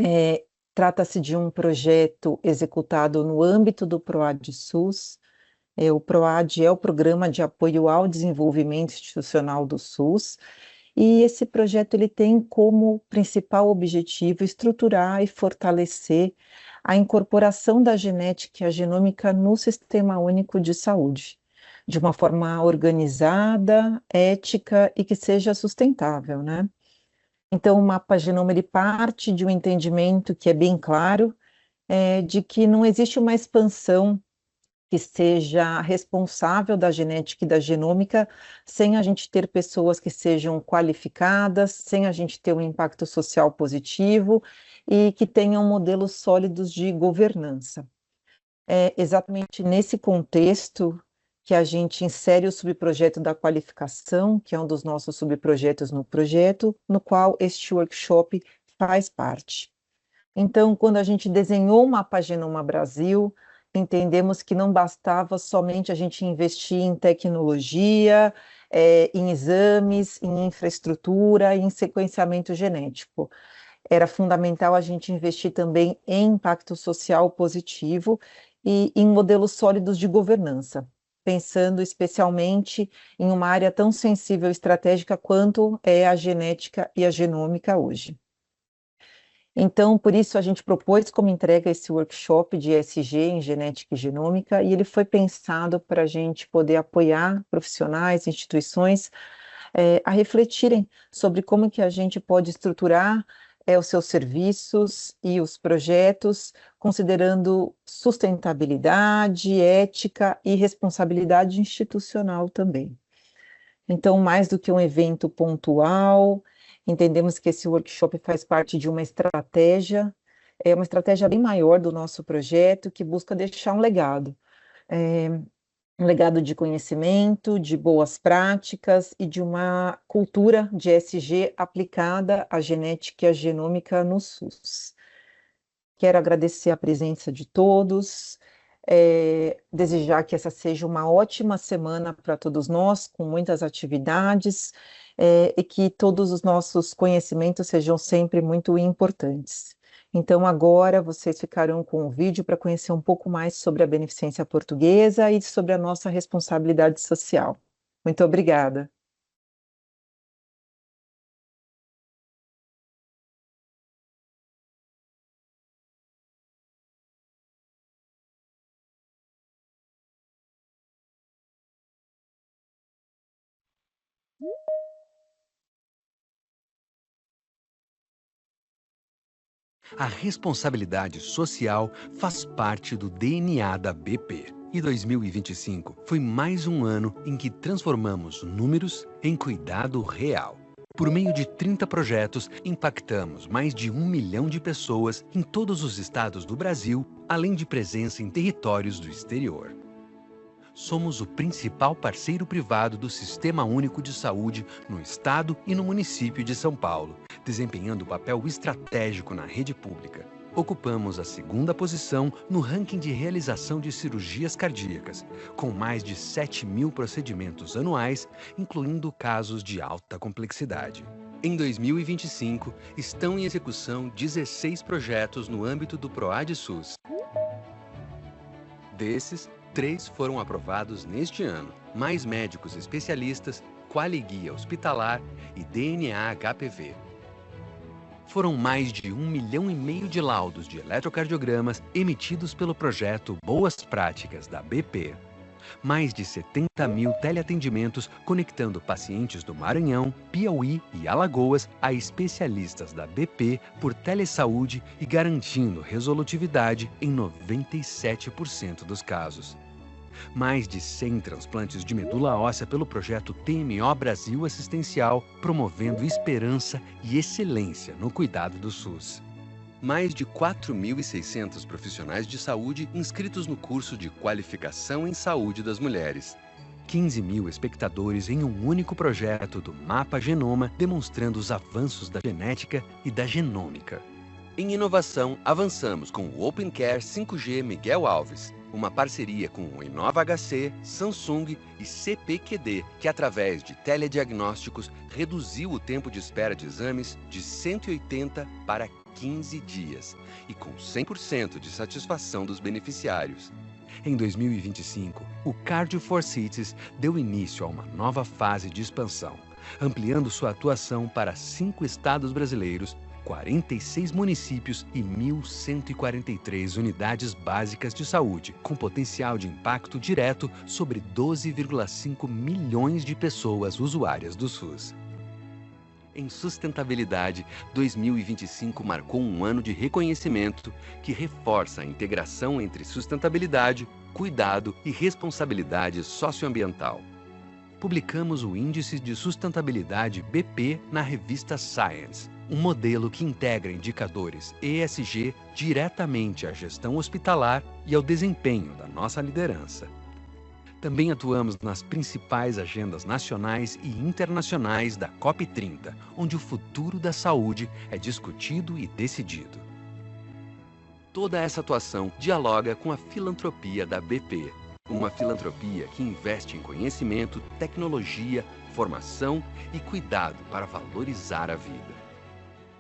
É, Trata-se de um projeto executado no âmbito do PROAD SUS. O PROAD é o Programa de Apoio ao Desenvolvimento Institucional do SUS, e esse projeto ele tem como principal objetivo estruturar e fortalecer a incorporação da genética e a genômica no Sistema Único de Saúde, de uma forma organizada, ética e que seja sustentável, né? Então, o mapa genoma ele parte de um entendimento que é bem claro, de que não existe uma expansão que seja responsável da genética e da genômica, sem a gente ter pessoas que sejam qualificadas, sem a gente ter um impacto social positivo e que tenham modelos sólidos de governança. É exatamente nesse contexto que a gente insere o subprojeto da qualificação, que é um dos nossos subprojetos no projeto, no qual este workshop faz parte. Então, quando a gente desenhou o Mapa Genoma Brasil, entendemos que não bastava somente a gente investir em tecnologia, em exames, em infraestrutura, em sequenciamento genético. Era fundamental a gente investir também em impacto social positivo e em modelos sólidos de governança, pensando especialmente em uma área tão sensível e estratégica quanto é a genética e a genômica hoje. Então, por isso, a gente propôs como entrega esse workshop de ESG em genética e genômica, e ele foi pensado para a gente poder apoiar profissionais, instituições, a refletirem sobre como que a gente pode estruturar os seus serviços e os projetos, considerando sustentabilidade, ética e responsabilidade institucional também. Então, mais do que um evento pontual, entendemos que esse workshop faz parte de uma estratégia, é uma estratégia bem maior do nosso projeto, que busca deixar um legado de conhecimento, de boas práticas e de uma cultura de ESG aplicada à genética e à genômica no SUS. Quero agradecer a presença de todos, desejar que essa seja uma ótima semana para todos nós, com muitas atividades, e que todos os nossos conhecimentos sejam sempre muito importantes. Então, agora vocês ficarão com o vídeo para conhecer um pouco mais sobre a beneficência portuguesa e sobre a nossa responsabilidade social. Muito obrigada. A responsabilidade social faz parte do DNA da BP. E 2025 foi mais um ano em que transformamos números em cuidado real. Por meio de 30 projetos, impactamos mais de 1 milhão de pessoas em todos os estados do Brasil, além de presença em territórios do exterior. Somos o principal parceiro privado do Sistema Único de Saúde no estado e no município de São Paulo, desempenhando papel estratégico na rede pública. Ocupamos a segunda posição no ranking de realização de cirurgias cardíacas, com mais de 7.000 procedimentos anuais, incluindo casos de alta complexidade. Em 2025, estão em execução 16 projetos no âmbito do PROAD SUS. Desses, 3 foram aprovados neste ano. Mais médicos especialistas, Qualiguia Hospitalar e DNA HPV. Foram mais de 1,5 milhão de laudos de eletrocardiogramas emitidos pelo projeto Boas Práticas da BP. Mais de 70.000 teleatendimentos conectando pacientes do Maranhão, Piauí e Alagoas a especialistas da BP por telesaúde e garantindo resolutividade em 97% dos casos. Mais de 100 transplantes de medula óssea pelo projeto TMO Brasil Assistencial, promovendo esperança e excelência no cuidado do SUS. Mais de 4.600 profissionais de saúde inscritos no curso de Qualificação em Saúde das Mulheres. 15.000 espectadores em um único projeto do Mapa Genoma, demonstrando os avanços da genética e da genômica. Em inovação, avançamos com o OpenCare 5G Miguel Alves, uma parceria com o Inova HC, Samsung e CPQD, que através de telediagnósticos reduziu o tempo de espera de exames de 180 para 15 dias e com 100% de satisfação dos beneficiários. Em 2025, o Cardio for Cities deu início a uma nova fase de expansão, ampliando sua atuação para 5 estados brasileiros, 46 municípios e 1.143 unidades básicas de saúde, com potencial de impacto direto sobre 12,5 milhões de pessoas usuárias do SUS. Em sustentabilidade, 2025 marcou um ano de reconhecimento que reforça a integração entre sustentabilidade, cuidado e responsabilidade socioambiental. Publicamos o Índice de Sustentabilidade BP na revista Science, um modelo que integra indicadores ESG diretamente à gestão hospitalar e ao desempenho da nossa liderança. Também atuamos nas principais agendas nacionais e internacionais da COP30, onde o futuro da saúde é discutido e decidido. Toda essa atuação dialoga com a filantropia da BP, uma filantropia que investe em conhecimento, tecnologia, formação e cuidado para valorizar a vida.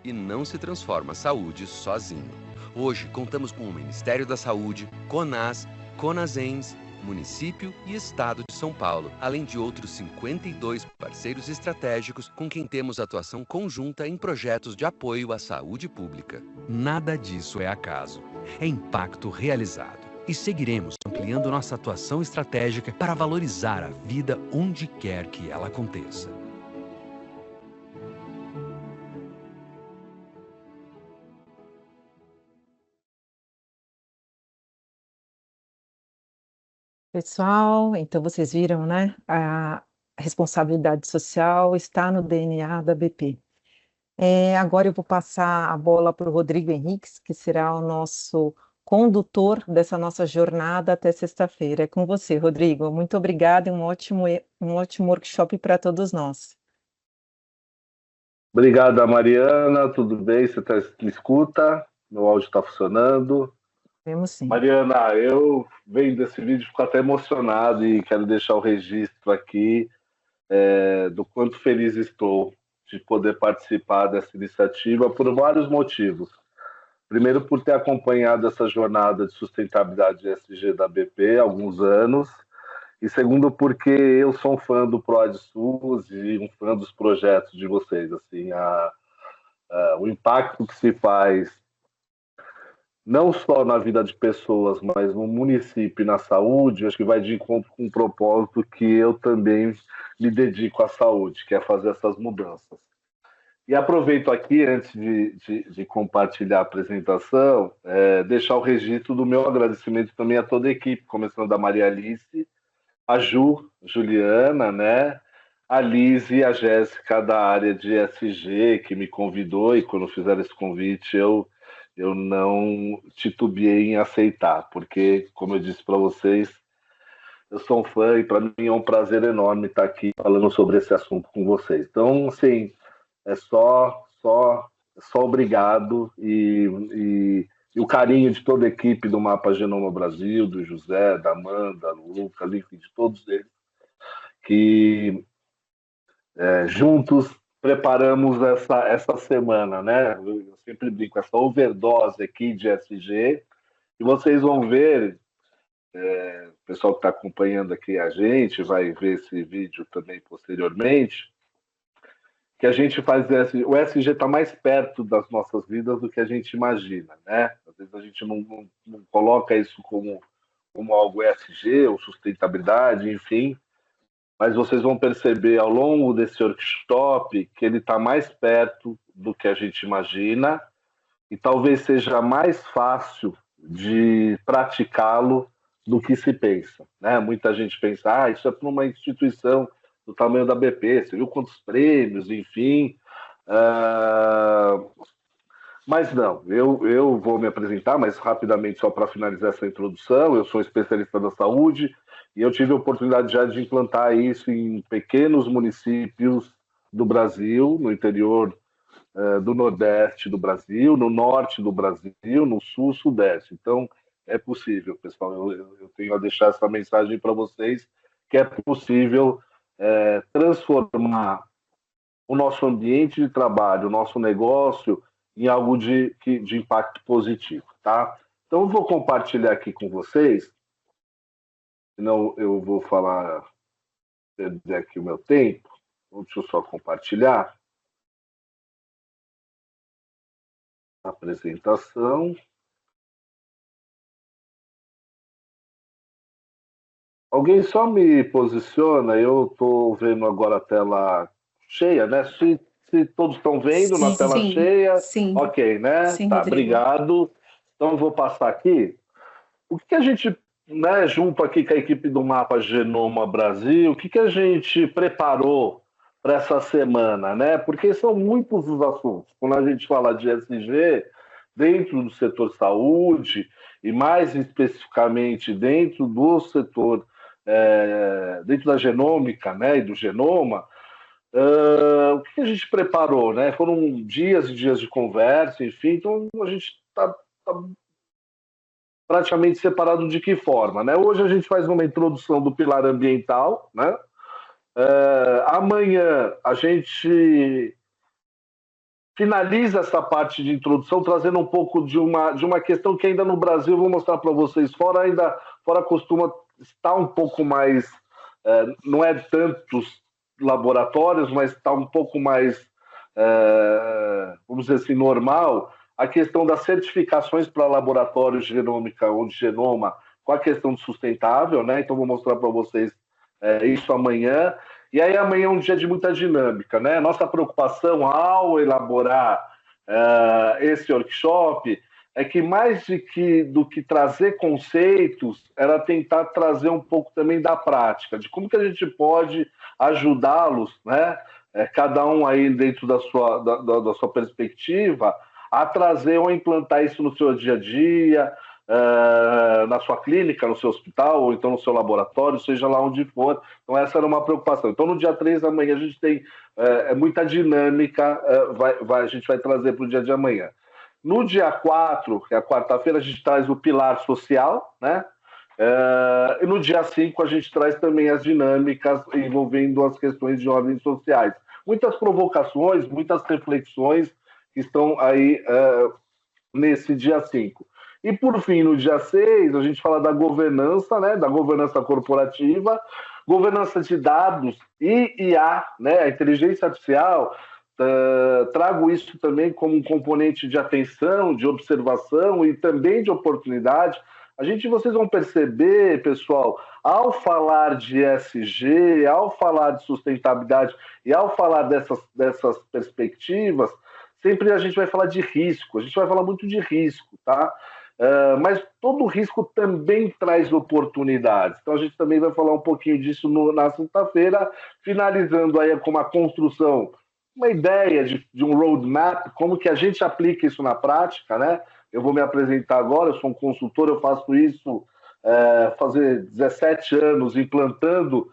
E não se transforma a saúde sozinho. Hoje contamos com o Ministério da Saúde, CONAS, CONASENS, Município e Estado de São Paulo, além de outros 52 parceiros estratégicos com quem temos atuação conjunta em projetos de apoio à saúde pública. Nada disso é acaso, é impacto realizado. E seguiremos ampliando nossa atuação estratégica para valorizar a vida onde quer que ela aconteça. Pessoal, então vocês viram, né? A responsabilidade social está no DNA da BP. Agora eu vou passar a bola para o Rodrigo Henriques, que será o nosso condutor dessa nossa jornada até sexta-feira. É com você, Rodrigo. Muito obrigada e um ótimo workshop para todos nós. Obrigado, Mariana. Tudo bem? Você me escuta? Meu áudio está funcionando? Vemos sim. Mariana, eu vendo desse vídeo, fico até emocionado e quero deixar o registro aqui do quanto feliz estou de poder participar dessa iniciativa por vários motivos. Primeiro, por ter acompanhado essa jornada de sustentabilidade ESG da BP há alguns anos. E segundo, porque eu sou um fã do ProAdSUS e um fã dos projetos de vocês. Assim, o impacto que se faz, não só na vida de pessoas, mas no município e na saúde, acho que vai de encontro com um propósito que eu também me dedico à saúde, que é fazer essas mudanças. E aproveito aqui, antes de compartilhar a apresentação, deixar o registro do meu agradecimento também a toda a equipe, começando da Maria Alice, a Juliana, né? A Liz e a Jéssica da área de ESG, que me convidou, e quando fizeram esse convite eu não titubeei em aceitar, porque, como eu disse para vocês, eu sou um fã e para mim é um prazer enorme estar aqui falando sobre esse assunto com vocês. Então, assim, é só obrigado e o carinho de toda a equipe do Mapa Genoma Brasil, do José, da Amanda, do Lucas, enfim, de todos eles, que juntos preparamos essa semana, né? Eu sempre brinco, essa overdose aqui de SG, e vocês vão ver, o pessoal que está acompanhando aqui a gente vai ver esse vídeo também posteriormente, que a gente faz o SG está mais perto das nossas vidas do que a gente imagina, né? Às vezes a gente não coloca isso como algo SG ou sustentabilidade, enfim, mas vocês vão perceber ao longo desse workshop que ele está mais perto do que a gente imagina e talvez seja mais fácil de praticá-lo do que se pensa, né? Muita gente pensa, isso é para uma instituição do tamanho da BP, você viu quantos prêmios, enfim. Mas não, eu vou me apresentar, mas rapidamente, só para finalizar essa introdução, eu sou especialista da saúde e eu tive a oportunidade já de implantar isso em pequenos municípios do Brasil, no interior do Nordeste do Brasil, no Norte do Brasil, no Sul, Sudeste. Então, é possível, pessoal, eu tenho a deixar essa mensagem para vocês, que é possível transformar o nosso ambiente de trabalho, o nosso negócio, em algo de impacto positivo, tá? Então, eu vou compartilhar aqui com vocês, senão eu vou falar, perder aqui o meu tempo. Deixa eu só compartilhar a apresentação. Alguém só me posiciona, eu estou vendo agora a tela cheia, né? Se todos estão vendo na tela cheia, sim. ok, né? Sim, tá, Rodrigo. obrigado. Então, eu vou passar aqui. O que a gente, né, junto aqui com a equipe do Mapa Genoma Brasil, o que a gente preparou para essa semana, né? Porque são muitos os assuntos. Quando a gente fala de ESG, dentro do setor saúde, e mais especificamente dentro do setor, dentro da genômica, né, e do genoma, o que a gente preparou, né? Foram dias e dias de conversa, enfim, então a gente está praticamente separado de que forma, né? Hoje a gente faz uma introdução do pilar ambiental, né? Amanhã a gente finaliza essa parte de introdução trazendo um pouco de uma questão que ainda no Brasil, vou mostrar para vocês, fora costuma estar um pouco mais, não é tantos laboratórios, mas está um pouco mais, vamos dizer assim, normal, a questão das certificações para laboratórios de genômica ou de genoma com a questão de sustentável, né? Então vou mostrar para vocês isso amanhã. E aí amanhã é um dia de muita dinâmica, né? Nossa preocupação ao elaborar esse workshop é que mais do que trazer conceitos, era tentar trazer um pouco também da prática, de como que a gente pode ajudá-los, né? Cada um aí dentro da sua perspectiva, a trazer ou implantar isso no seu dia a dia, na sua clínica, no seu hospital, ou então no seu laboratório, seja lá onde for. Então, essa era uma preocupação. Então, no dia 3 da manhã, a gente tem muita dinâmica, a gente vai trazer para o dia de amanhã. No dia 4, que é a quarta-feira, a gente traz o pilar social, né? E no dia 5, a gente traz também as dinâmicas envolvendo as questões de ordens sociais. Muitas provocações, muitas reflexões que estão aí nesse dia 5. E, por fim, no dia 6, a gente fala da governança, né, da governança corporativa, governança de dados e IA, né, a inteligência artificial. Trago isso também como um componente de atenção, de observação e também de oportunidade. Vocês vão perceber, pessoal, ao falar de ESG, ao falar de sustentabilidade e ao falar dessas perspectivas, sempre a gente vai falar de risco, a gente vai falar muito de risco, tá? Mas todo risco também traz oportunidades. Então a gente também vai falar um pouquinho disso na sexta-feira, finalizando aí com uma construção, uma ideia de um roadmap, como que a gente aplica isso na prática, né? Eu vou me apresentar agora, eu sou um consultor, eu faço isso fazer 17 anos, implantando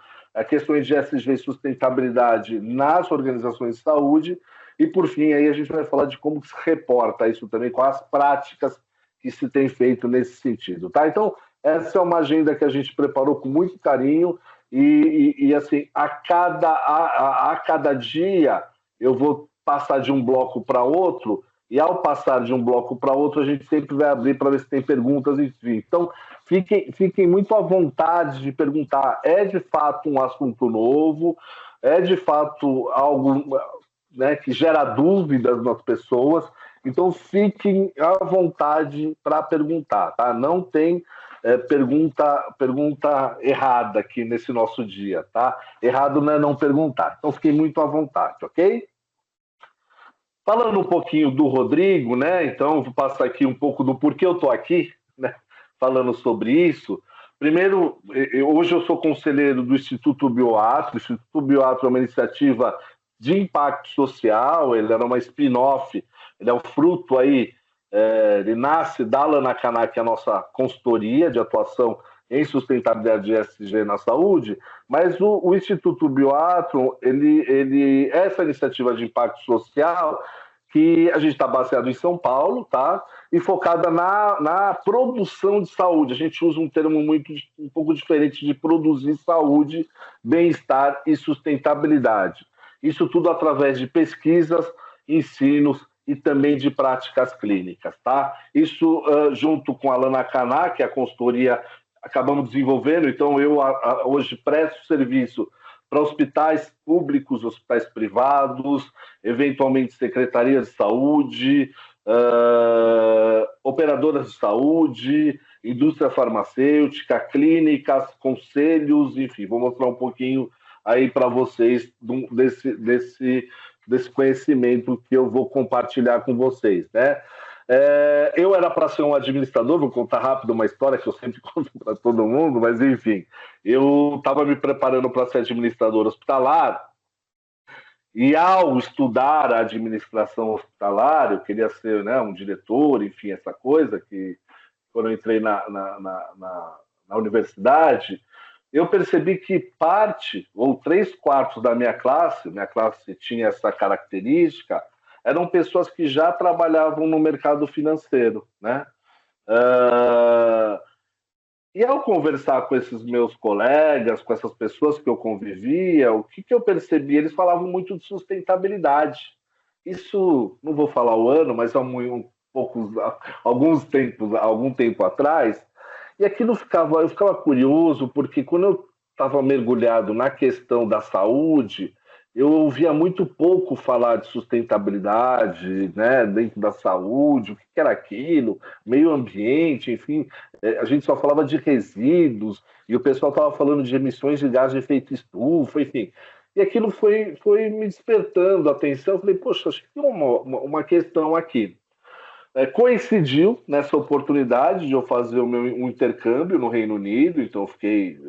questões de ESG e sustentabilidade nas organizações de saúde. E, por fim, aí a gente vai falar de como se reporta isso também com as práticas que se tem feito nesse sentido, tá? Então, essa é uma agenda que a gente preparou com muito carinho e assim, a cada dia eu vou passar de um bloco para outro e, ao passar de um bloco para outro, a gente sempre vai abrir para ver se tem perguntas, enfim. Então, fiquem muito à vontade de perguntar. É, de fato, um assunto novo? É, de fato, algo, né, que gera dúvidas nas pessoas? Então, fiquem à vontade para perguntar, tá? Não tem pergunta errada aqui nesse nosso dia, tá? Errado não é não perguntar. Então, fiquem muito à vontade, ok? Falando um pouquinho do Rodrigo, né? Então, vou passar aqui um pouco do porquê eu estou aqui, né? Falando sobre isso. Primeiro, hoje eu sou conselheiro do Instituto Bioatro. O Instituto Bioatro é uma iniciativa de impacto social, ele era uma spin-off, ele é o fruto aí, ele nasce da Lanacaná, que é a nossa consultoria de atuação em sustentabilidade ESG na saúde, mas o Instituto Bioatro, ele é essa iniciativa de impacto social que a gente está baseado em São Paulo, tá? E focada na produção de saúde. A gente usa um termo um pouco diferente de produzir saúde, bem-estar e sustentabilidade. Isso tudo através de pesquisas, ensinos e também de práticas clínicas, tá? Isso junto com a Lanacaná, que é a consultoria, acabamos desenvolvendo. Então, eu hoje presto serviço para hospitais públicos, hospitais privados, eventualmente secretarias de saúde, operadoras de saúde, indústria farmacêutica, clínicas, conselhos, enfim, vou mostrar um pouquinho aí para vocês desse conhecimento que eu vou compartilhar com vocês, né? Eu era para ser um administrador, vou contar rápido uma história que eu sempre conto para todo mundo, mas enfim, eu estava me preparando para ser administrador hospitalar e ao estudar a administração hospitalar, eu queria ser, né, um diretor, enfim, essa coisa que quando eu entrei na universidade, eu percebi que parte, ou 3/4 da minha classe tinha essa característica, eram pessoas que já trabalhavam no mercado financeiro, né? E ao conversar com esses meus colegas, com essas pessoas que eu convivia, o que eu percebi? Eles falavam muito de sustentabilidade. Isso, não vou falar o ano, mas há algum tempo atrás, e aquilo eu ficava curioso, porque quando eu estava mergulhado na questão da saúde, eu ouvia muito pouco falar de sustentabilidade, né, dentro da saúde, o que era aquilo, meio ambiente, enfim, a gente só falava de resíduos, e o pessoal estava falando de emissões de gás de efeito estufa, enfim. E aquilo foi me despertando a atenção. Eu falei, poxa, acho que tem uma questão aqui. Coincidiu nessa oportunidade de eu fazer um intercâmbio no Reino Unido, então eu fiquei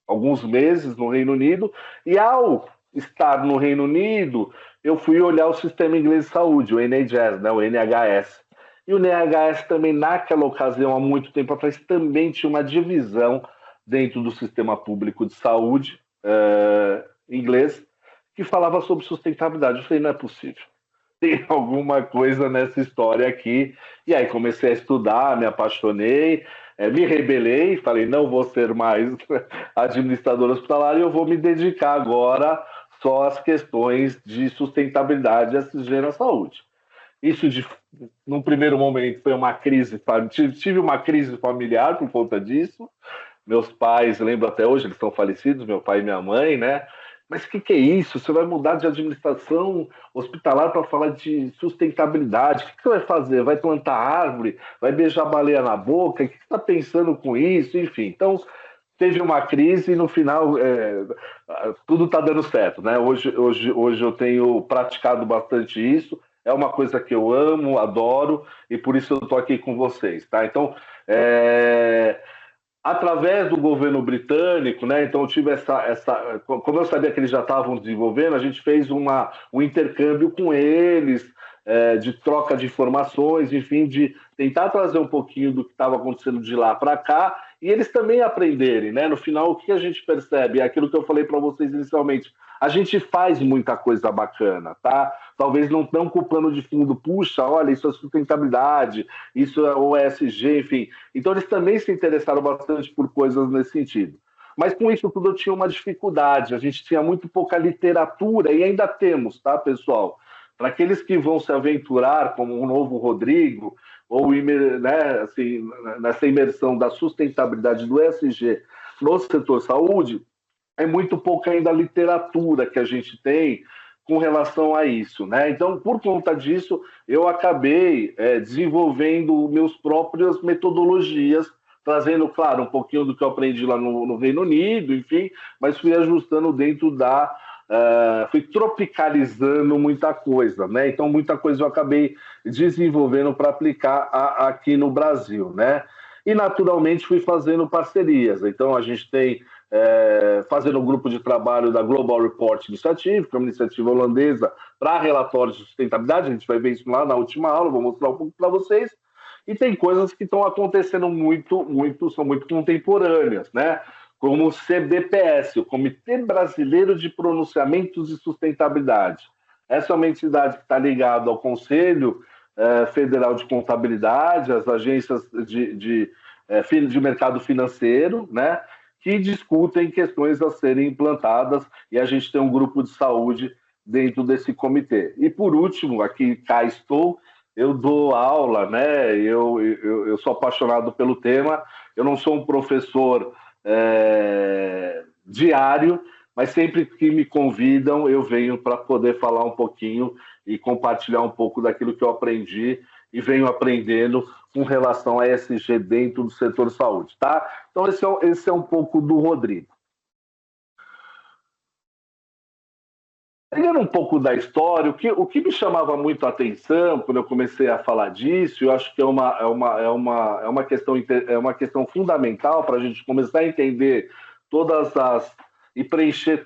alguns meses no Reino Unido, e ao estar no Reino Unido, eu fui olhar o sistema inglês de saúde, o NHS, né, o NHS. E o NHS também, naquela ocasião, há muito tempo atrás, também tinha uma divisão dentro do sistema público de saúde inglês, que falava sobre sustentabilidade. Eu falei, não é possível. Tem alguma coisa nessa história aqui. E aí comecei a estudar, me apaixonei, me rebelei, falei, não vou ser mais administrador hospitalar e eu vou me dedicar agora só às questões de sustentabilidade e SG na saúde. Isso, num primeiro momento, foi uma crise, tive uma crise familiar por conta disso. Meus pais, lembro até hoje, eles estão falecidos, meu pai e minha mãe, né? Mas o que é isso? Você vai mudar de administração hospitalar para falar de sustentabilidade? O que você vai fazer? Vai plantar árvore? Vai beijar baleia na boca? O que você está pensando com isso? Enfim, então teve uma crise e no final tudo está dando certo, né? Hoje eu tenho praticado bastante isso. É uma coisa que eu amo, adoro, e por isso eu estou aqui com vocês, tá? Então, através do governo britânico, né? Então eu tive como eu sabia que eles já estavam desenvolvendo, a gente fez um intercâmbio com eles, de troca de informações, enfim, de tentar trazer um pouquinho do que estava acontecendo de lá para cá, e eles também aprenderem, né? No final, o que a gente percebe é aquilo que eu falei para vocês inicialmente. A gente faz muita coisa bacana, tá? Talvez não tão com o plano de fundo, puxa, olha, isso é sustentabilidade, isso é OSG, enfim. Então, eles também se interessaram bastante por coisas nesse sentido. Mas com isso tudo eu tinha uma dificuldade, a gente tinha muito pouca literatura, e ainda temos, tá, pessoal? Para aqueles que vão se aventurar, como o novo Rodrigo, ou né, assim, nessa imersão da sustentabilidade do ESG no setor saúde, é muito pouca ainda a literatura que a gente tem com relação a isso, né? Então, por conta disso, eu acabei desenvolvendo meus próprias metodologias, trazendo, claro, um pouquinho do que eu aprendi lá no Reino Unido, enfim, mas fui ajustando dentro fui tropicalizando muita coisa, né? Então, muita coisa eu acabei desenvolvendo para aplicar aqui no Brasil, né? E, naturalmente, fui fazendo parcerias. Então, a gente tem fazendo um grupo de trabalho da Global Report Initiative, que é uma iniciativa holandesa para relatórios de sustentabilidade. A gente vai ver isso lá na última aula, vou mostrar um pouco para vocês. E tem coisas que estão acontecendo são muito contemporâneas, né? Como o CBPS, o Comitê Brasileiro de Pronunciamentos de Sustentabilidade. Essa é uma entidade que está ligada ao Conselho Federal de Contabilidade, às agências de mercado financeiro, né? Que discutem questões a serem implantadas, e a gente tem um grupo de saúde dentro desse comitê. E, por último, aqui cá estou, eu dou aula, né? Eu sou apaixonado pelo tema, eu não sou um professor diário, mas sempre que me convidam, eu venho para poder falar um pouquinho e compartilhar um pouco daquilo que eu aprendi e venho aprendendo com relação a ESG dentro do setor saúde, tá? Então, esse é um pouco do Rodrigo. Pegando um pouco da história, o que me chamava muito a atenção quando eu comecei a falar disso, eu acho que é uma questão fundamental para a gente começar a entender e preencher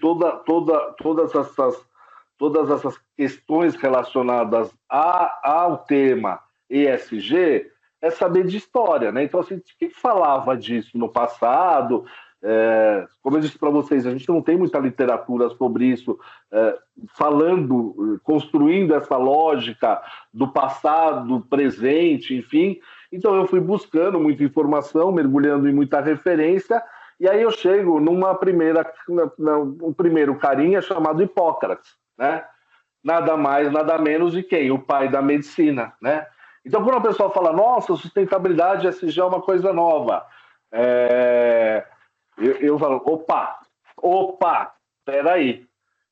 todas essas questões relacionadas ao tema ESG, é saber de história, né? Então, assim, quem falava disso no passado? Como eu disse para vocês, a gente não tem muita literatura sobre isso, construindo essa lógica do passado, presente, enfim. Então eu fui buscando muita informação, mergulhando em muita referência, e aí eu chego num primeiro carinha chamado Hipócrates, né? Nada mais, nada menos de quem? O pai da medicina, né? Então quando a pessoa fala, nossa, sustentabilidade ESG é uma coisa nova, eu falo, opa, peraí.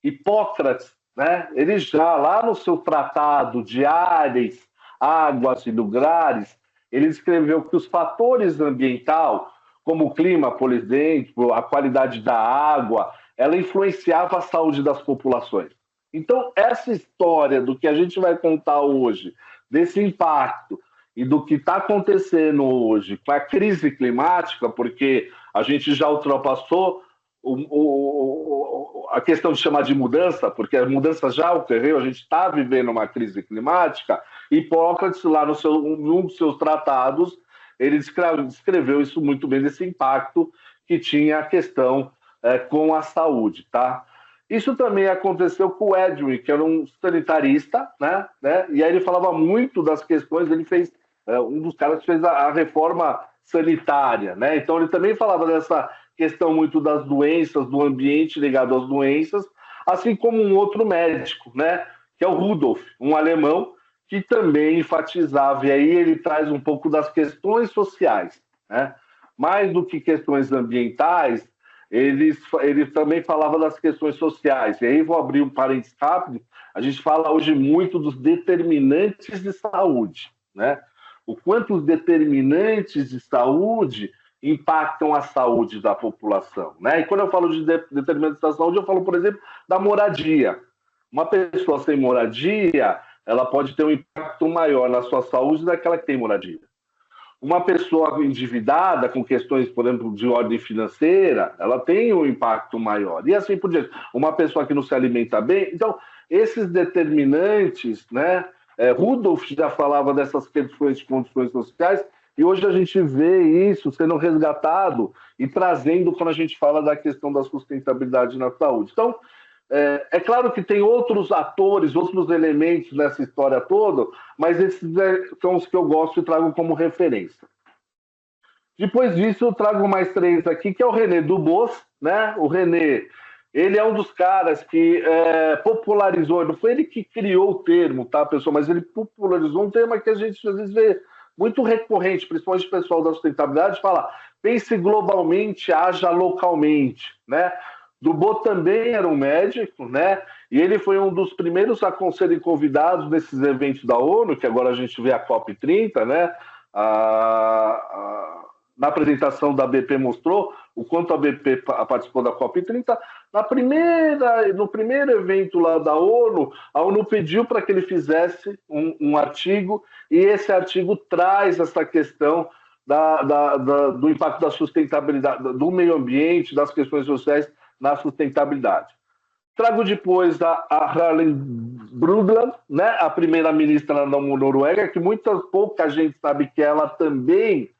Hipócrates, né? Ele já, lá no seu tratado de Ares, Águas e Lugares, ele escreveu que os fatores ambientais, como o clima, por exemplo, a qualidade da água, ela influenciava a saúde das populações. Então, essa história do que a gente vai contar hoje, desse impacto e do que está acontecendo hoje com a crise climática, porque a gente já ultrapassou a questão de chamar de mudança, porque a mudança já ocorreu, a gente está vivendo uma crise climática. Hipócrates, lá num dos seus tratados, ele descreveu isso muito bem, desse impacto que tinha a questão com a saúde, tá? Isso também aconteceu com o Edwin, que era um sanitarista, né? E aí ele falava muito das questões, ele fez um dos caras que fez a reforma sanitária, né? Então ele também falava dessa questão muito das doenças, do ambiente ligado às doenças, assim como um outro médico, né? Que é o Rudolf, um alemão, que também enfatizava, e aí ele traz um pouco das questões sociais, né? Mais do que questões ambientais, ele também falava das questões sociais. E aí vou abrir um parênteses rápido, a gente fala hoje muito dos determinantes de saúde, né? O quanto os determinantes de saúde impactam a saúde da população, né? E quando eu falo de determinantes da saúde, eu falo, por exemplo, da moradia. Uma pessoa sem moradia, ela pode ter um impacto maior na sua saúde daquela que tem moradia. Uma pessoa endividada, com questões, por exemplo, de ordem financeira, ela tem um impacto maior. E assim por diante. Uma pessoa que não se alimenta bem. Então, esses determinantes, né? Rudolf já falava dessas questões de condições sociais, e hoje a gente vê isso sendo resgatado e trazendo quando a gente fala da questão da sustentabilidade na saúde. Então, é claro que tem outros atores, outros elementos nessa história toda, mas esses são os que eu gosto e trago como referência. Depois disso, eu trago mais três aqui, que é o René Dubos, né? O René, ele é um dos caras que popularizou, não foi ele que criou o termo, tá, pessoal? Mas ele popularizou um tema que a gente às vezes vê muito recorrente, principalmente o pessoal da sustentabilidade, fala, pense globalmente, haja localmente, né? Dubos também era um médico, né? E ele foi um dos primeiros a serem convidados nesses eventos da ONU, que agora a gente vê a COP30, né? Na apresentação da BP mostrou o quanto a BP participou da COP30. No primeiro evento lá da ONU, a ONU pediu para que ele fizesse um artigo, e esse artigo traz essa questão do impacto da sustentabilidade, do meio ambiente, das questões sociais na sustentabilidade. Trago depois a Harlem Brundtland, né, a primeira-ministra da Noruega, que pouca gente sabe que ela também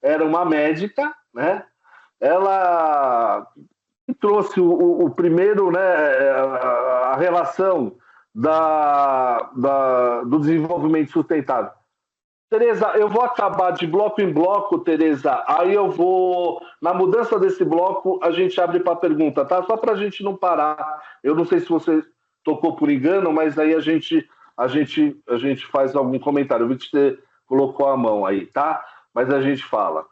era uma médica, né? Ela trouxe o primeiro, né, a relação do desenvolvimento sustentável. Tereza, eu vou acabar de bloco em bloco, Tereza, aí eu vou, na mudança desse bloco, a gente abre para pergunta, tá? Só para a gente não parar. Eu não sei se você tocou por engano, mas aí a gente faz algum comentário. Eu vi que você colocou a mão aí, tá? Mas a gente fala.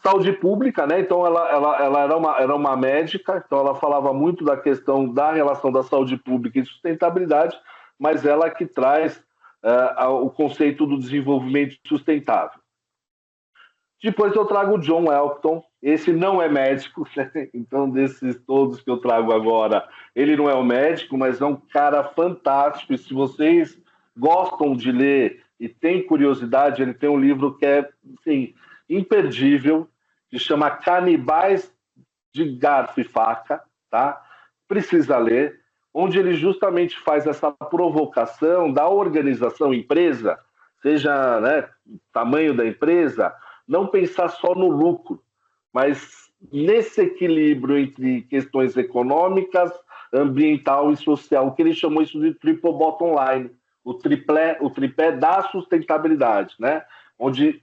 Saúde pública, né? Então ela era uma médica, então ela falava muito da questão da relação da saúde pública e sustentabilidade, mas ela que traz o conceito do desenvolvimento sustentável. Depois eu trago o John Elkton, esse não é médico, né? Então desses todos que eu trago agora, ele não é um médico, mas é um cara fantástico, e se vocês gostam de ler e têm curiosidade, ele tem um livro que é, assim, imperdível, que chama Canibais de Garfo e Faca, tá? Precisa ler, onde ele justamente faz essa provocação da organização empresa, seja, né, tamanho da empresa, não pensar só no lucro, mas nesse equilíbrio entre questões econômicas, ambiental e social, que ele chamou isso de triple bottom line, o tripé da sustentabilidade, né? Onde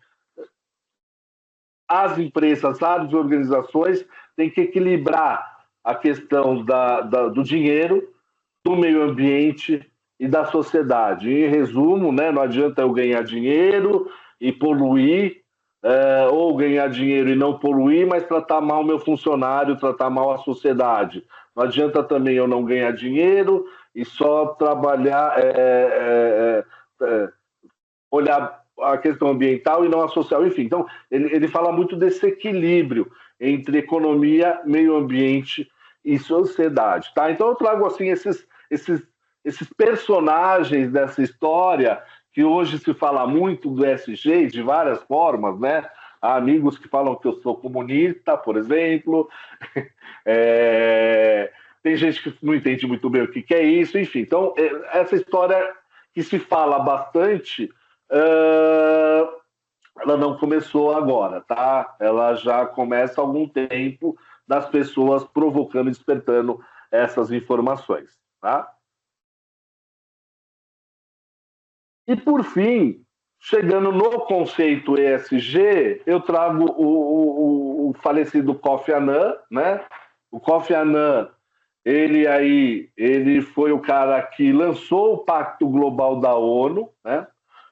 as empresas, as organizações têm que equilibrar a questão do dinheiro, do meio ambiente e da sociedade. Em resumo, né, não adianta eu ganhar dinheiro e poluir, ou ganhar dinheiro e não poluir, mas tratar mal o meu funcionário, tratar mal a sociedade. Não adianta também eu não ganhar dinheiro e só trabalhar, olhar a questão ambiental e não a social. Enfim, então ele fala muito desse equilíbrio entre economia, meio ambiente e sociedade. Tá? Então eu trago assim, esses personagens dessa história que hoje se fala muito do ESG de várias formas, né? Há amigos que falam que eu sou comunista, por exemplo. Tem gente que não entende muito bem o que é isso, enfim. Então, essa história que se fala bastante, ela não começou agora, tá? Ela já começa há algum tempo das pessoas provocando e despertando essas informações, tá? E, por fim, chegando no conceito ESG, eu trago o falecido Kofi Annan, né? O Kofi Annan, ele foi o cara que lançou o Pacto Global da ONU, né?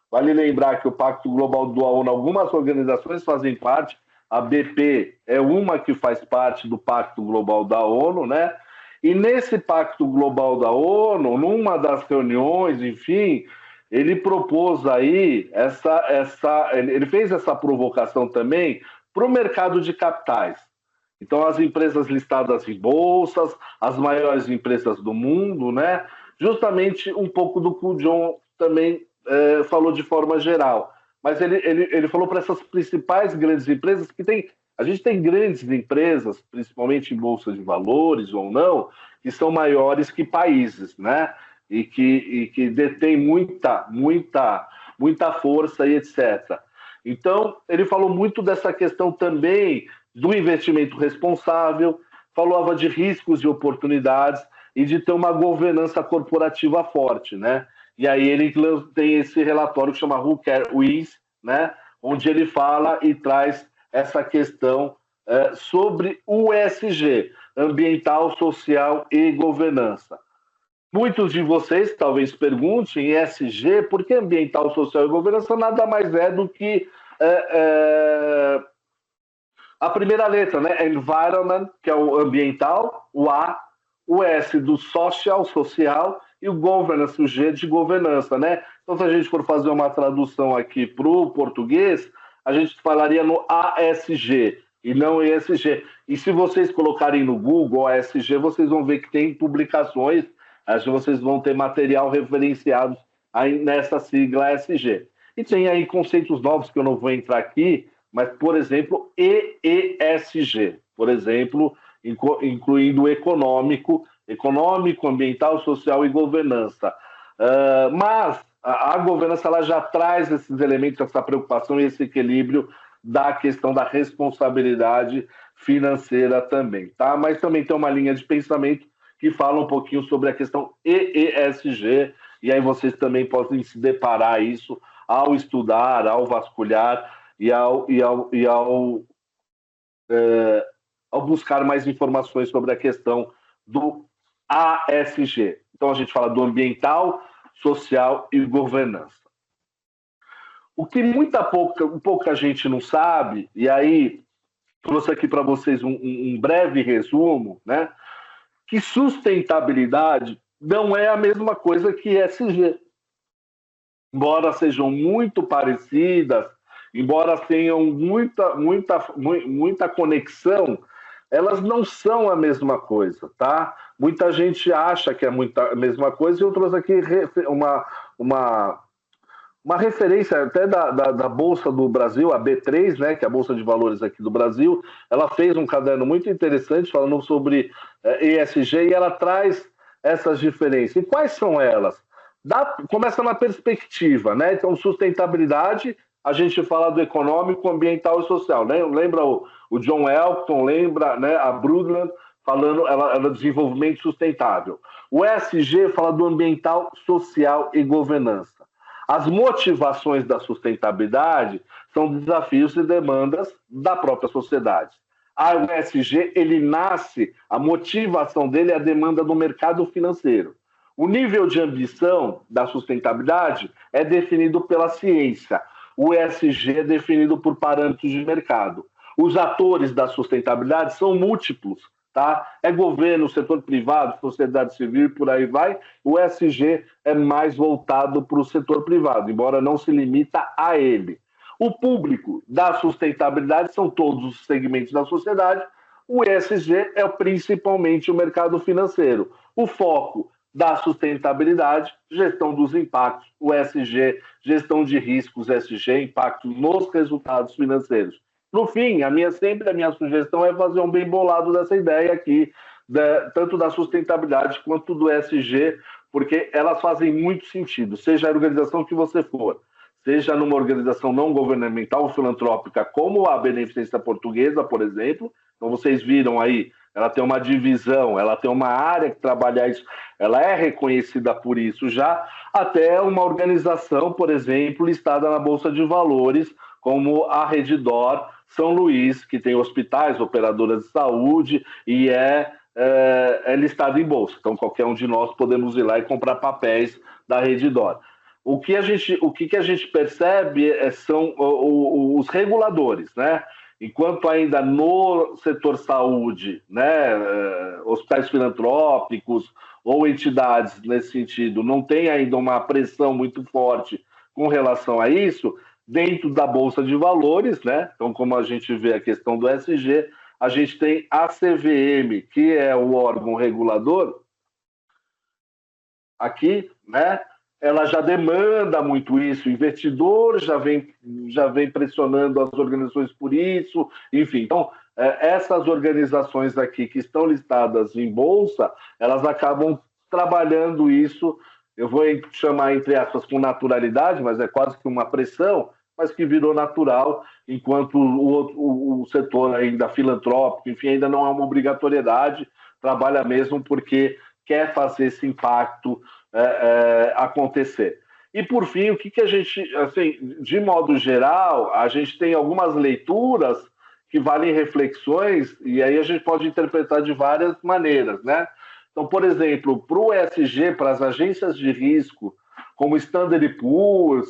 Vale lembrar que o Pacto Global da ONU, algumas organizações fazem parte, a BP é uma que faz parte do Pacto Global da ONU, né? E nesse Pacto Global da ONU, numa das reuniões, enfim, ele propôs aí ele fez essa provocação também para o mercado de capitais. Então, as empresas listadas em bolsas, as maiores empresas do mundo, né? Justamente um pouco do que o John também falou de forma geral. Mas ele falou para essas principais grandes empresas a gente tem grandes empresas, principalmente em bolsa de valores ou não, que são maiores que países, né? E que detêm muita força e etc. Então, ele falou muito dessa questão também do investimento responsável, falava de riscos e oportunidades e de ter uma governança corporativa forte, né? E aí ele tem esse relatório que chama Who Cares Wins, né? Onde ele fala e traz essa questão sobre o ESG, ambiental, social e governança. Muitos de vocês talvez perguntem, ESG, por que ambiental, social e governança nada mais é do que a primeira letra, né? Environment, que é o ambiental, o A, o S do social e o governance, o G de governança, né? Então, se a gente for fazer uma tradução aqui para o português, a gente falaria no ASG e não ESG. E se vocês colocarem no Google ASG, vocês vão ver que tem publicações, acho que vocês vão ter material referenciado aí nessa sigla ESG. E tem aí conceitos novos que eu não vou entrar aqui, mas, por exemplo, EESG, por exemplo, incluindo econômico, ambiental, social e governança. Mas a governança ela já traz esses elementos, essa preocupação e esse equilíbrio da questão da responsabilidade financeira também, tá? Mas também tem uma linha de pensamento que fala um pouquinho sobre a questão EESG, e aí vocês também podem se deparar isso ao estudar, ao vasculhar e ao buscar mais informações sobre a questão do ASG. Então, a gente fala do ambiental, social e governança. O que pouca gente não sabe, e aí trouxe aqui para vocês um breve resumo, né? Que sustentabilidade não é a mesma coisa que ESG. Embora sejam muito parecidas, embora tenham muita conexão, elas não são a mesma coisa, tá? Muita gente acha que é a mesma coisa, e eu trouxe aqui uma referência até da Bolsa do Brasil, a B3, né, que é a Bolsa de Valores aqui do Brasil. Ela fez um caderno muito interessante falando sobre ESG, e ela traz essas diferenças. E quais são elas? Começa na perspectiva, né? Então, sustentabilidade, a gente fala do econômico, ambiental e social, né? Lembra o John Elton, lembra, né, a Brundtland falando ela desenvolvimento sustentável. O ESG fala do ambiental, social e governança. As motivações da sustentabilidade são desafios e demandas da própria sociedade. O ESG, ele nasce, a motivação dele é a demanda do mercado financeiro. O nível de ambição da sustentabilidade é definido pela ciência. O ESG é definido por parâmetros de mercado. Os atores da sustentabilidade são múltiplos, tá? É governo, setor privado, sociedade civil, por aí vai. O ESG é mais voltado para o setor privado, embora não se limita a ele. O público da sustentabilidade são todos os segmentos da sociedade. O ESG é principalmente o mercado financeiro. O foco da sustentabilidade, gestão dos impactos, o ESG, gestão de riscos, ESG, impacto nos resultados financeiros. No fim, a minha sugestão é fazer um bem bolado dessa ideia aqui, tanto da sustentabilidade quanto do ESG, porque elas fazem muito sentido, seja a organização que você for, seja numa organização não governamental ou filantrópica, como a Beneficência Portuguesa, por exemplo. Então, vocês viram aí, ela tem uma divisão, ela tem uma área que trabalha isso, ela é reconhecida por isso já, até uma organização, por exemplo, listada na Bolsa de Valores, como a Redditor São Luís, que tem hospitais, operadoras de saúde e é listada em bolsa. Então, qualquer um de nós podemos ir lá e comprar papéis da Redditor. O que a gente percebe são os reguladores, né? Enquanto ainda no setor saúde, né, hospitais filantrópicos ou entidades nesse sentido, não tem ainda uma pressão muito forte com relação a isso, dentro da Bolsa de Valores, né? Então, como a gente vê a questão do ESG, a gente tem a CVM, que é o órgão regulador, aqui, né? Ela já demanda muito isso, o investidor já vem pressionando as organizações por isso, enfim. Então, essas organizações aqui que estão listadas em bolsa, elas acabam trabalhando isso, eu vou chamar entre aspas com naturalidade, mas é quase que uma pressão, mas que virou natural, enquanto o setor ainda filantrópico, enfim, ainda não é uma obrigatoriedade, trabalha mesmo porque quer fazer esse impacto acontecer. E, por fim, o que a gente, assim, de modo geral, a gente tem algumas leituras que valem reflexões, e aí a gente pode interpretar de várias maneiras, né? Então, por exemplo, para o ESG, para as agências de risco, como Standard & Poor's,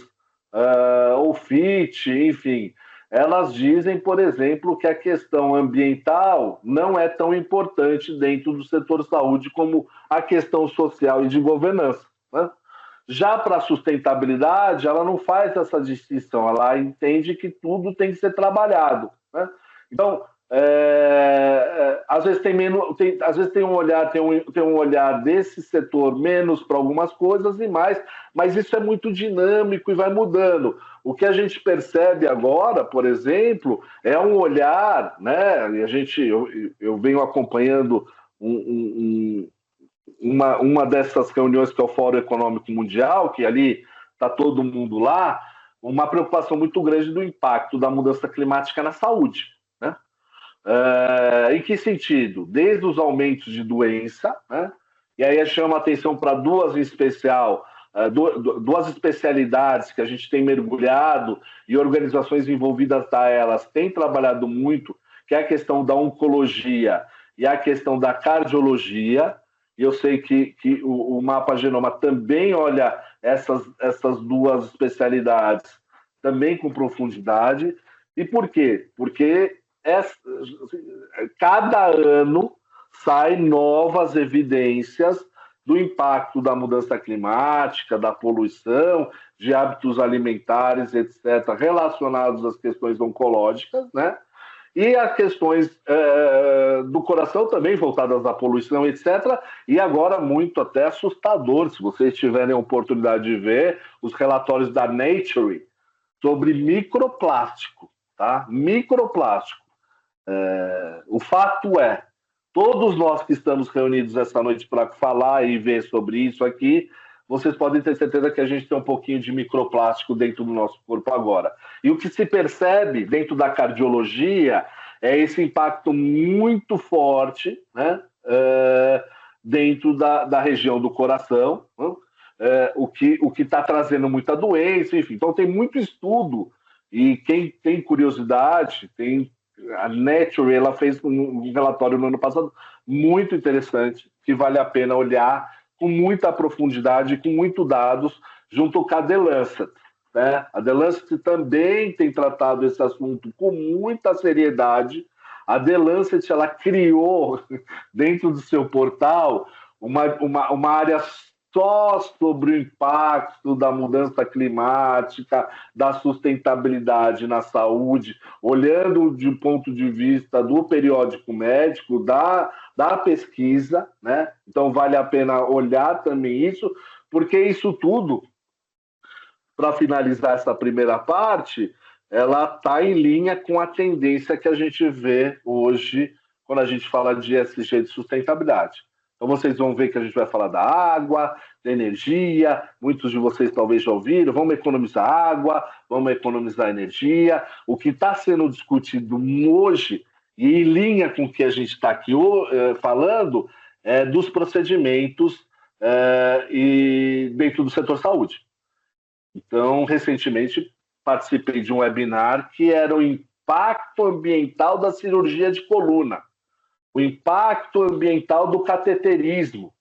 ou Fitch, enfim, elas dizem, por exemplo, que a questão ambiental não é tão importante dentro do setor saúde como a questão social e de governança, né? Já para a sustentabilidade, ela não faz essa distinção, ela entende que tudo tem que ser trabalhado, né? Então, às vezes tem um olhar desse setor menos para algumas coisas e mais, mas isso é muito dinâmico e vai mudando. O que a gente percebe agora, por exemplo, é um olhar, né? E eu venho acompanhando uma dessas reuniões que é o Fórum Econômico Mundial, que ali está todo mundo lá, uma preocupação muito grande do impacto da mudança climática na saúde, né? Em que sentido? Desde os aumentos de doença, né? E aí chama a atenção para duas em especial, duas especialidades que a gente tem mergulhado e organizações envolvidas a elas têm trabalhado muito, que é a questão da oncologia e a questão da cardiologia. e eu sei que o Mapa Genoma também olha essas duas especialidades também com profundidade. E por quê? Porque cada ano saem novas evidências do impacto da mudança climática, da poluição, de hábitos alimentares, etc., relacionados às questões oncológicas, né? E as questões do coração também voltadas à poluição, etc. E agora muito até assustador, se vocês tiverem a oportunidade de ver, os relatórios da Nature sobre microplástico, tá? Microplástico. O fato é, todos nós que estamos reunidos essa noite para falar e ver sobre isso aqui, vocês podem ter certeza que a gente tem um pouquinho de microplástico dentro do nosso corpo agora. E o que se percebe dentro da cardiologia é esse impacto muito forte, né, dentro da região do coração, o que está trazendo muita doença, enfim. Então tem muito estudo, e quem tem curiosidade, a Nature, ela fez um relatório no ano passado muito interessante, que vale a pena olhar com muita profundidade, com muitos dados, junto com a The Lancet, né? A The Lancet também tem tratado esse assunto com muita seriedade. A The Lancet, ela criou, dentro do seu portal, uma área só sobre o impacto da mudança climática, da sustentabilidade na saúde, olhando de um ponto de vista do periódico médico, da pesquisa, né? Então vale a pena olhar também isso, porque isso tudo, para finalizar essa primeira parte, ela está em linha com a tendência que a gente vê hoje quando a gente fala de ESG, de sustentabilidade. Então vocês vão ver que a gente vai falar da água, da energia, muitos de vocês talvez já ouviram, vamos economizar água, vamos economizar energia. O que está sendo discutido hoje, e em linha com o que a gente está aqui falando, é dos procedimentos e dentro do setor saúde. Então, recentemente, participei de um webinar que era o impacto ambiental da cirurgia de coluna, o impacto ambiental do cateterismo,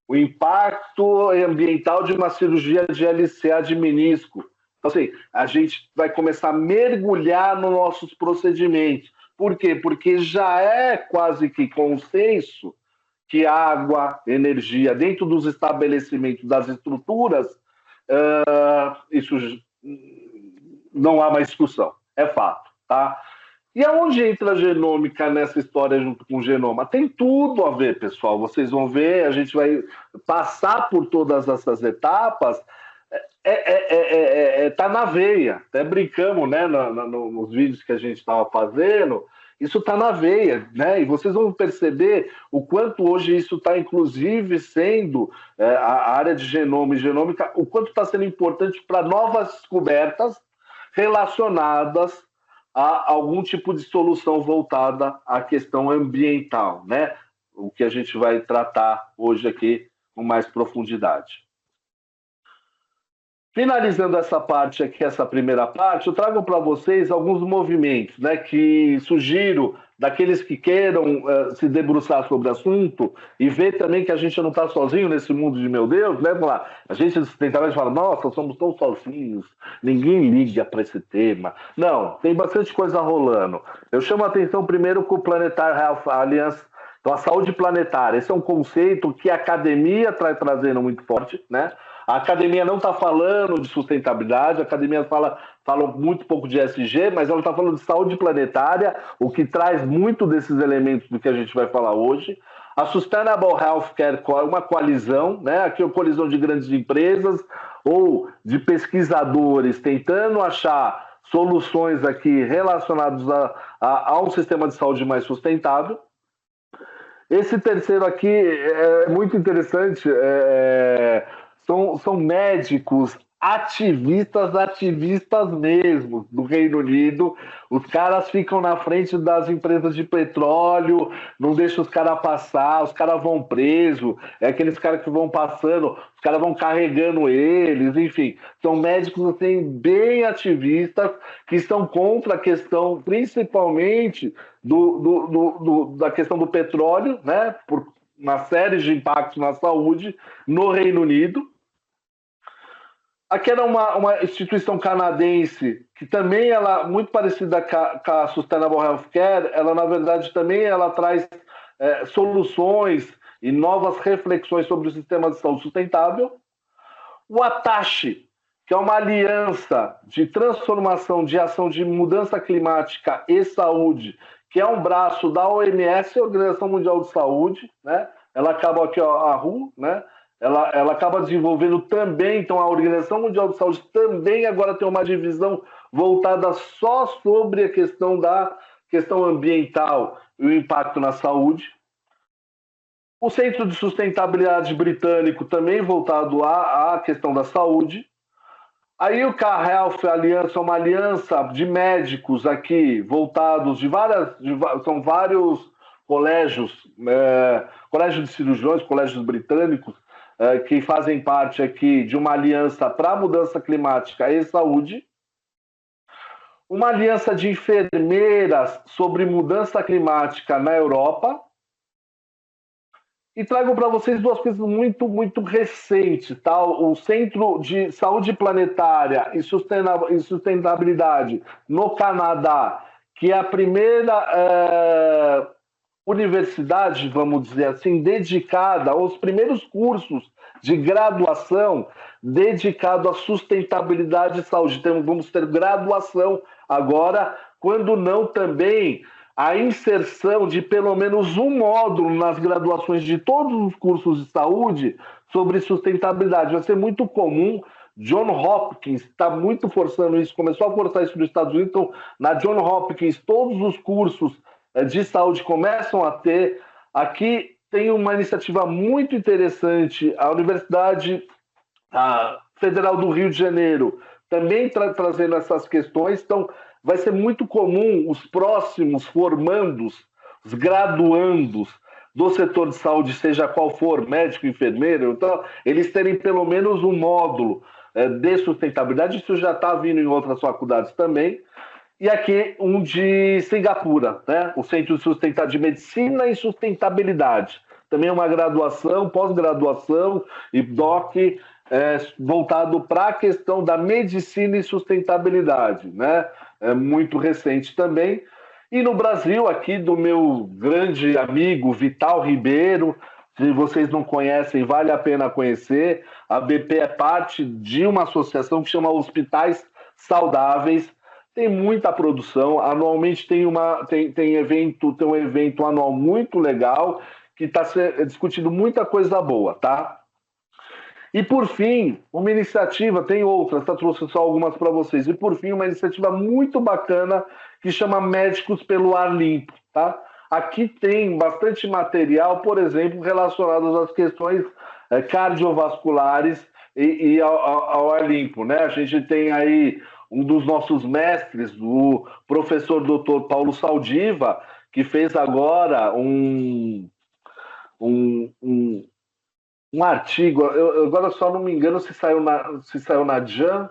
o impacto ambiental de uma cirurgia de LCA de menisco. Então, assim, a gente vai começar a mergulhar nos nossos procedimentos. Por quê? Porque já é quase que consenso que água, energia, dentro dos estabelecimentos, das estruturas, isso não há mais discussão, é fato, tá? E aonde entra a genômica nessa história junto com o genoma? Tem tudo a ver, pessoal. Vocês vão ver, a gente vai passar por todas essas etapas. Tá na veia. Até brincamos, né, nos vídeos que a gente estava fazendo. Isso está na veia, né? E vocês vão perceber o quanto hoje isso está, inclusive, sendo a área de genoma e genômica, o quanto está sendo importante para novas descobertas relacionadas a algum tipo de solução voltada à questão ambiental, né? O que a gente vai tratar hoje aqui com mais profundidade. Finalizando essa parte aqui, essa primeira parte, eu trago para vocês alguns movimentos, né, que sugiro daqueles que queiram se debruçar sobre o assunto e ver também que a gente não está sozinho nesse mundo de meu Deus, né? Vamos lá, a gente sustentável fala, nossa, somos tão sozinhos, ninguém liga para esse tema. Não, tem bastante coisa rolando. Eu chamo a atenção primeiro com o Planetary Health Alliance. Então, a saúde planetária, esse é um conceito que a academia está trazendo muito forte, né? A academia não está falando de sustentabilidade, a academia fala muito pouco de ESG, mas ela está falando de saúde planetária, o que traz muito desses elementos do que a gente vai falar hoje. A Sustainable Healthcare é uma coalizão, né? Aqui é uma coalizão de grandes empresas ou de pesquisadores tentando achar soluções aqui relacionadas a um sistema de saúde mais sustentável. Esse terceiro aqui é muito interessante, são médicos ativistas mesmo do Reino Unido. Os caras ficam na frente das empresas de petróleo, não deixam os caras passar, os caras vão presos, é aqueles caras que vão passando, os caras vão carregando eles, enfim. São médicos assim, bem ativistas que estão contra a questão, principalmente da questão do petróleo, né? uma série de impactos na saúde no Reino Unido. Aqui era uma instituição canadense que também ela muito parecida com a Sustainable Healthcare, ela na verdade também ela traz soluções e novas reflexões sobre o sistema de saúde sustentável. O ATACHE, que é uma aliança de transformação, de ação de mudança climática e saúde, que é um braço da OMS, a Organização Mundial de Saúde, né? Ela acaba aqui, ó, a WHO, né? Ela acaba desenvolvendo também, então a Organização Mundial de Saúde também agora tem uma divisão voltada só sobre a questão da questão ambiental e o impacto na saúde. O Centro de Sustentabilidade Britânico também voltado à questão da saúde. Aí o CAR-Health Alliance é uma aliança de médicos aqui voltados são vários colégios, colégios de cirurgiões, colégios britânicos, que fazem parte aqui de uma aliança para a mudança climática e saúde. Uma aliança de enfermeiras sobre mudança climática na Europa. E trago para vocês duas coisas muito, muito recentes, tá? O Centro de Saúde Planetária e Sustentabilidade no Canadá, que é a primeira universidade, vamos dizer assim, dedicada aos primeiros cursos de graduação dedicado à sustentabilidade e saúde. Então, vamos ter graduação agora, quando não também a inserção de pelo menos um módulo nas graduações de todos os cursos de saúde sobre sustentabilidade. Vai ser muito comum. John Hopkins está muito forçando isso, começou a forçar isso nos Estados Unidos. Então, na John Hopkins, todos os cursos de saúde começam a ter. Aqui tem uma iniciativa muito interessante. A Universidade Federal do Rio de Janeiro também trazendo essas questões. Então, vai ser muito comum os próximos formandos, os graduandos do setor de saúde, seja qual for, médico, enfermeiro, então, eles terem pelo menos um módulo de sustentabilidade. Isso já está vindo em outras faculdades também. E aqui um de Singapura, né? O Centro de Medicina e Sustentabilidade. Também uma graduação, pós-graduação e doc voltado para a questão da medicina e sustentabilidade, né? É muito recente também. E no Brasil, aqui do meu grande amigo Vital Ribeiro, se vocês não conhecem, vale a pena conhecer. A BP é parte de uma associação que chama Hospitais Saudáveis. Tem muita produção. Anualmente tem um evento anual muito legal que está discutindo muita coisa boa, tá? E, por fim, uma iniciativa, tem outras, tá? Trouxe só algumas para vocês. E, por fim, uma iniciativa muito bacana que chama Médicos pelo Ar Limpo, tá? Aqui tem bastante material, por exemplo, relacionado às questões cardiovasculares e ao ar limpo, né? A gente tem aí um dos nossos mestres, o professor Dr. Paulo Saldiva, que fez agora um artigo, eu agora só não me engano se saiu na JAN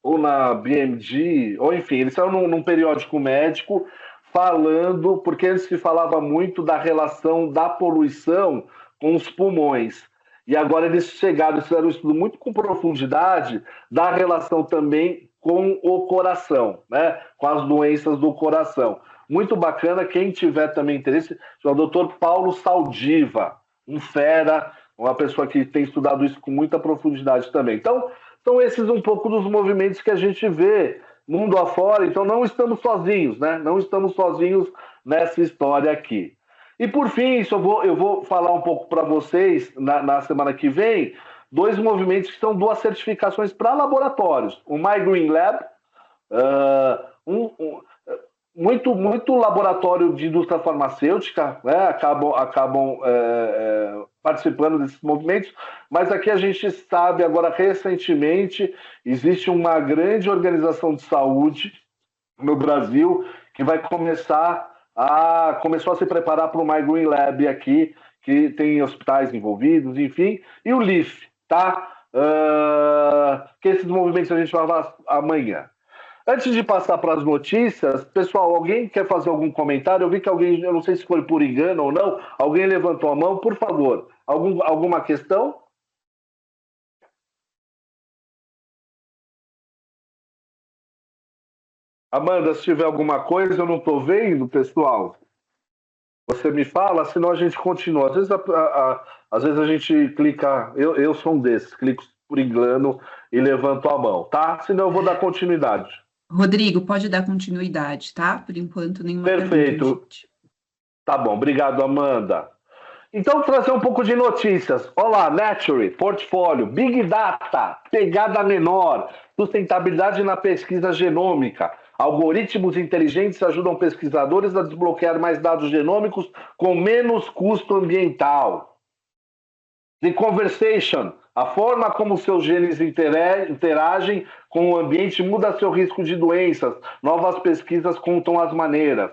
ou na BMG, ou enfim, ele saiu num periódico médico falando, porque antes se falava muito da relação da poluição com os pulmões. E agora eles fizeram um estudo muito com profundidade da relação também com o coração, né? Com as doenças do coração. Muito bacana, quem tiver também interesse, é o Dr. Paulo Saldiva, um fera, uma pessoa que tem estudado isso com muita profundidade também. Então, são esses um pouco dos movimentos que a gente vê mundo afora. Então, não estamos sozinhos, né? Não estamos sozinhos nessa história aqui. E, por fim, eu vou falar um pouco para vocês, na semana que vem, dois movimentos que são duas certificações para laboratórios. O My Green Lab, muito laboratório de indústria farmacêutica, né, acabam participando desses movimentos, mas aqui a gente sabe agora, recentemente, existe uma grande organização de saúde no Brasil que começou a se preparar para o My Green Lab aqui, que tem hospitais envolvidos, enfim, e o LIF, tá? Que esses movimentos a gente vai falar amanhã. Antes de passar para as notícias, pessoal, alguém quer fazer algum comentário? Eu vi que alguém, eu não sei se foi por engano ou não, alguém levantou a mão, por favor. Alguma questão? Amanda, se tiver alguma coisa, eu não estou vendo, pessoal. Você me fala, senão a gente continua. Às vezes a gente clica, eu sou um desses, clico por engano e levanto a mão, tá? Senão eu vou dar continuidade. Rodrigo, pode dar continuidade, tá? Por enquanto, nenhuma Perfeito. pergunta, gente. Tá bom, obrigado, Amanda. Então, trazer um pouco de notícias. Olá, Nature, portfólio, Big Data, pegada menor, sustentabilidade na pesquisa genômica. Algoritmos inteligentes ajudam pesquisadores a desbloquear mais dados genômicos com menos custo ambiental. The Conversation, a forma como seus genes interagem com o ambiente muda seu risco de doenças. Novas pesquisas contam as maneiras.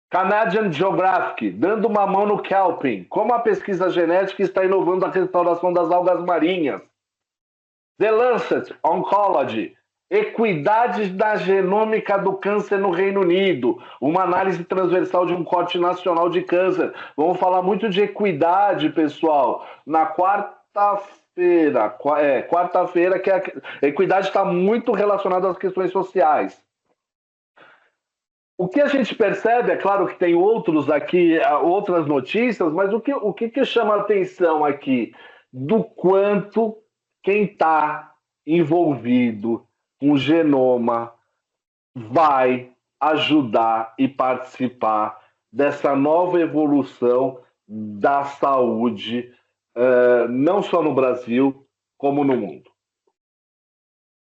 Canadian Geographic, dando uma mão no kelping, como a pesquisa genética está inovando a restauração das algas marinhas. The Lancet Oncology, equidade da genômica do câncer no Reino Unido, uma análise transversal de um corte nacional de câncer. Vamos falar muito de equidade, pessoal, na quarta-feira, que a equidade está muito relacionada às questões sociais. O que a gente percebe, é claro que tem outros aqui, outras notícias, mas o que chama a atenção aqui? Do quanto quem está envolvido com o genoma vai ajudar e participar dessa nova evolução da saúde, não só no Brasil, como no mundo.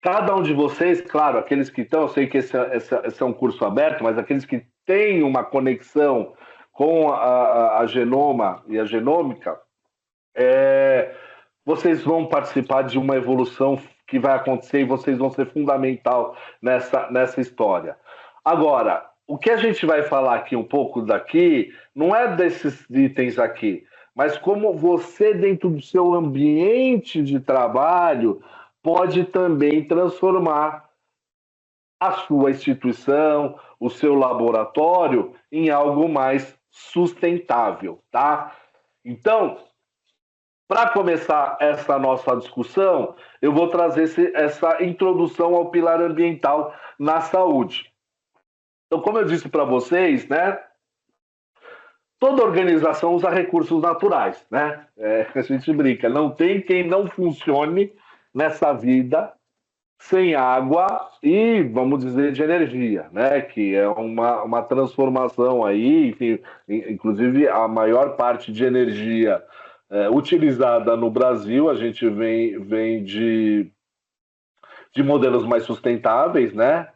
Cada um de vocês, claro, aqueles que estão, eu sei que esse é um curso aberto, mas aqueles que têm uma conexão com a genoma e a genômica, vocês vão participar de uma evolução que vai acontecer e vocês vão ser fundamental nessa história. Agora, o que a gente vai falar aqui um pouco daqui, não é desses itens aqui, mas como você, dentro do seu ambiente de trabalho, pode também transformar a sua instituição, o seu laboratório, em algo mais sustentável, tá? Então, para começar essa nossa discussão, eu vou trazer essa introdução ao pilar ambiental na saúde. Então, como eu disse para vocês, né? Toda organização usa recursos naturais, né? A gente brinca, não tem quem não funcione nessa vida sem água e, vamos dizer, de energia, né? Que é uma transformação aí, enfim, inclusive a maior parte de energia utilizada no Brasil, a gente vem de modelos mais sustentáveis, né?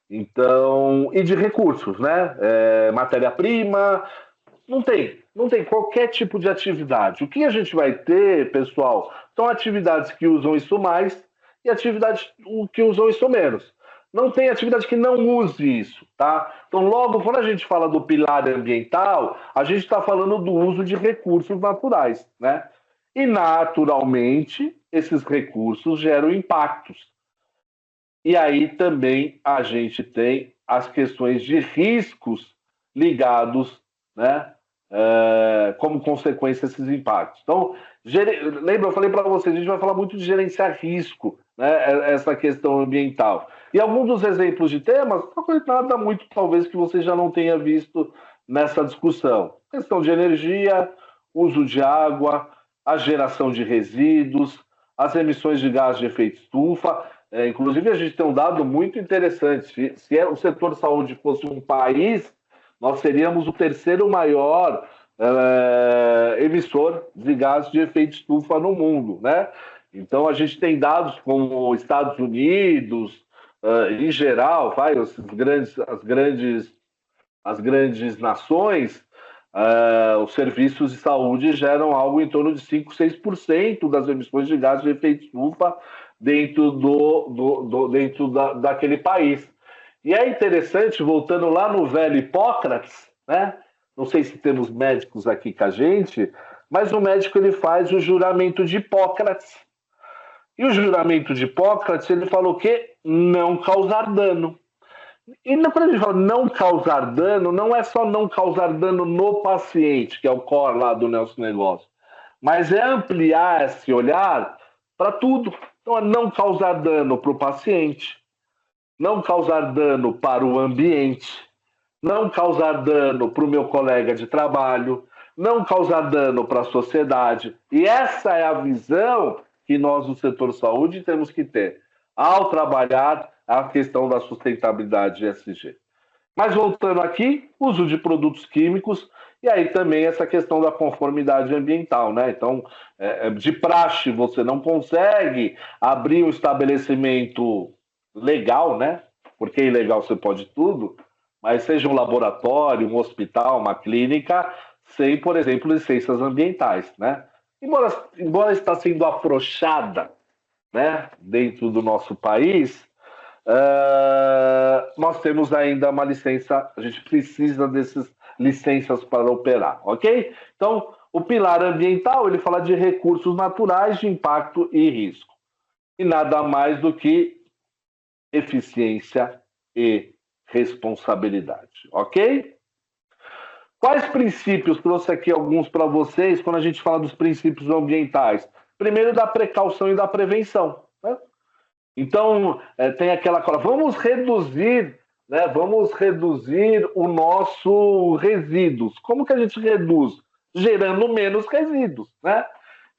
Então, e de recursos, né? Matéria-prima, não tem qualquer tipo de atividade. O que a gente vai ter, pessoal, são atividades que usam isso mais e atividades que usam isso menos. Não tem atividade que não use isso, tá? Então, logo, quando a gente fala do pilar ambiental, a gente está falando do uso de recursos naturais, né? E, naturalmente, esses recursos geram impactos. E aí também a gente tem as questões de riscos ligados, né? Como consequência desses impactos. Então, lembra, eu falei para vocês, a gente vai falar muito de gerenciar risco, né? Essa questão ambiental. E alguns dos exemplos de temas, não foi nada muito, talvez, que você já não tenha visto nessa discussão. Questão de energia, uso de água, a geração de resíduos, as emissões de gás de efeito estufa. Inclusive, a gente tem um dado muito interessante. Se o setor saúde fosse um país, nós seríamos o terceiro maior emissor de gases de efeito estufa no mundo, né? Então, a gente tem dados como Estados Unidos, em geral, as grandes nações, os serviços de saúde geram algo em torno de 5, 6% das emissões de gases de efeito estufa dentro daquele país. E é interessante, voltando lá no velho Hipócrates, né? Não sei se temos médicos aqui com a gente, mas o médico ele faz o juramento de Hipócrates. E o juramento de Hipócrates, ele falou que não causar dano. E quando a gente fala não causar dano, não é só não causar dano no paciente, que é o core lá do nosso negócio, mas é ampliar esse olhar para tudo. Então, é não causar dano para o paciente, não causar dano para o ambiente, não causar dano para o meu colega de trabalho, não causar dano para a sociedade. E essa é a visão que nós, do setor saúde, temos que ter ao trabalhar a questão da sustentabilidade ESG. Mas voltando aqui, uso de produtos químicos e aí também essa questão da conformidade ambiental, né? Então, de praxe, você não consegue abrir um estabelecimento legal, né? Porque ilegal você pode tudo, mas seja um laboratório, um hospital, uma clínica, sem, por exemplo, licenças ambientais, né? Embora está sendo afrouxada, né, dentro do nosso país, nós temos ainda uma licença, a gente precisa dessas licenças para operar, ok? Então, o pilar ambiental, ele fala de recursos naturais, de impacto e risco. E nada mais do que eficiência e responsabilidade, ok? Quais princípios? Trouxe aqui alguns para vocês quando a gente fala dos princípios ambientais. Primeiro, da precaução e da prevenção, né? Então, tem aquela coisa, vamos reduzir, né? Vamos reduzir o nosso resíduos. Como que a gente reduz? Gerando menos resíduos, né?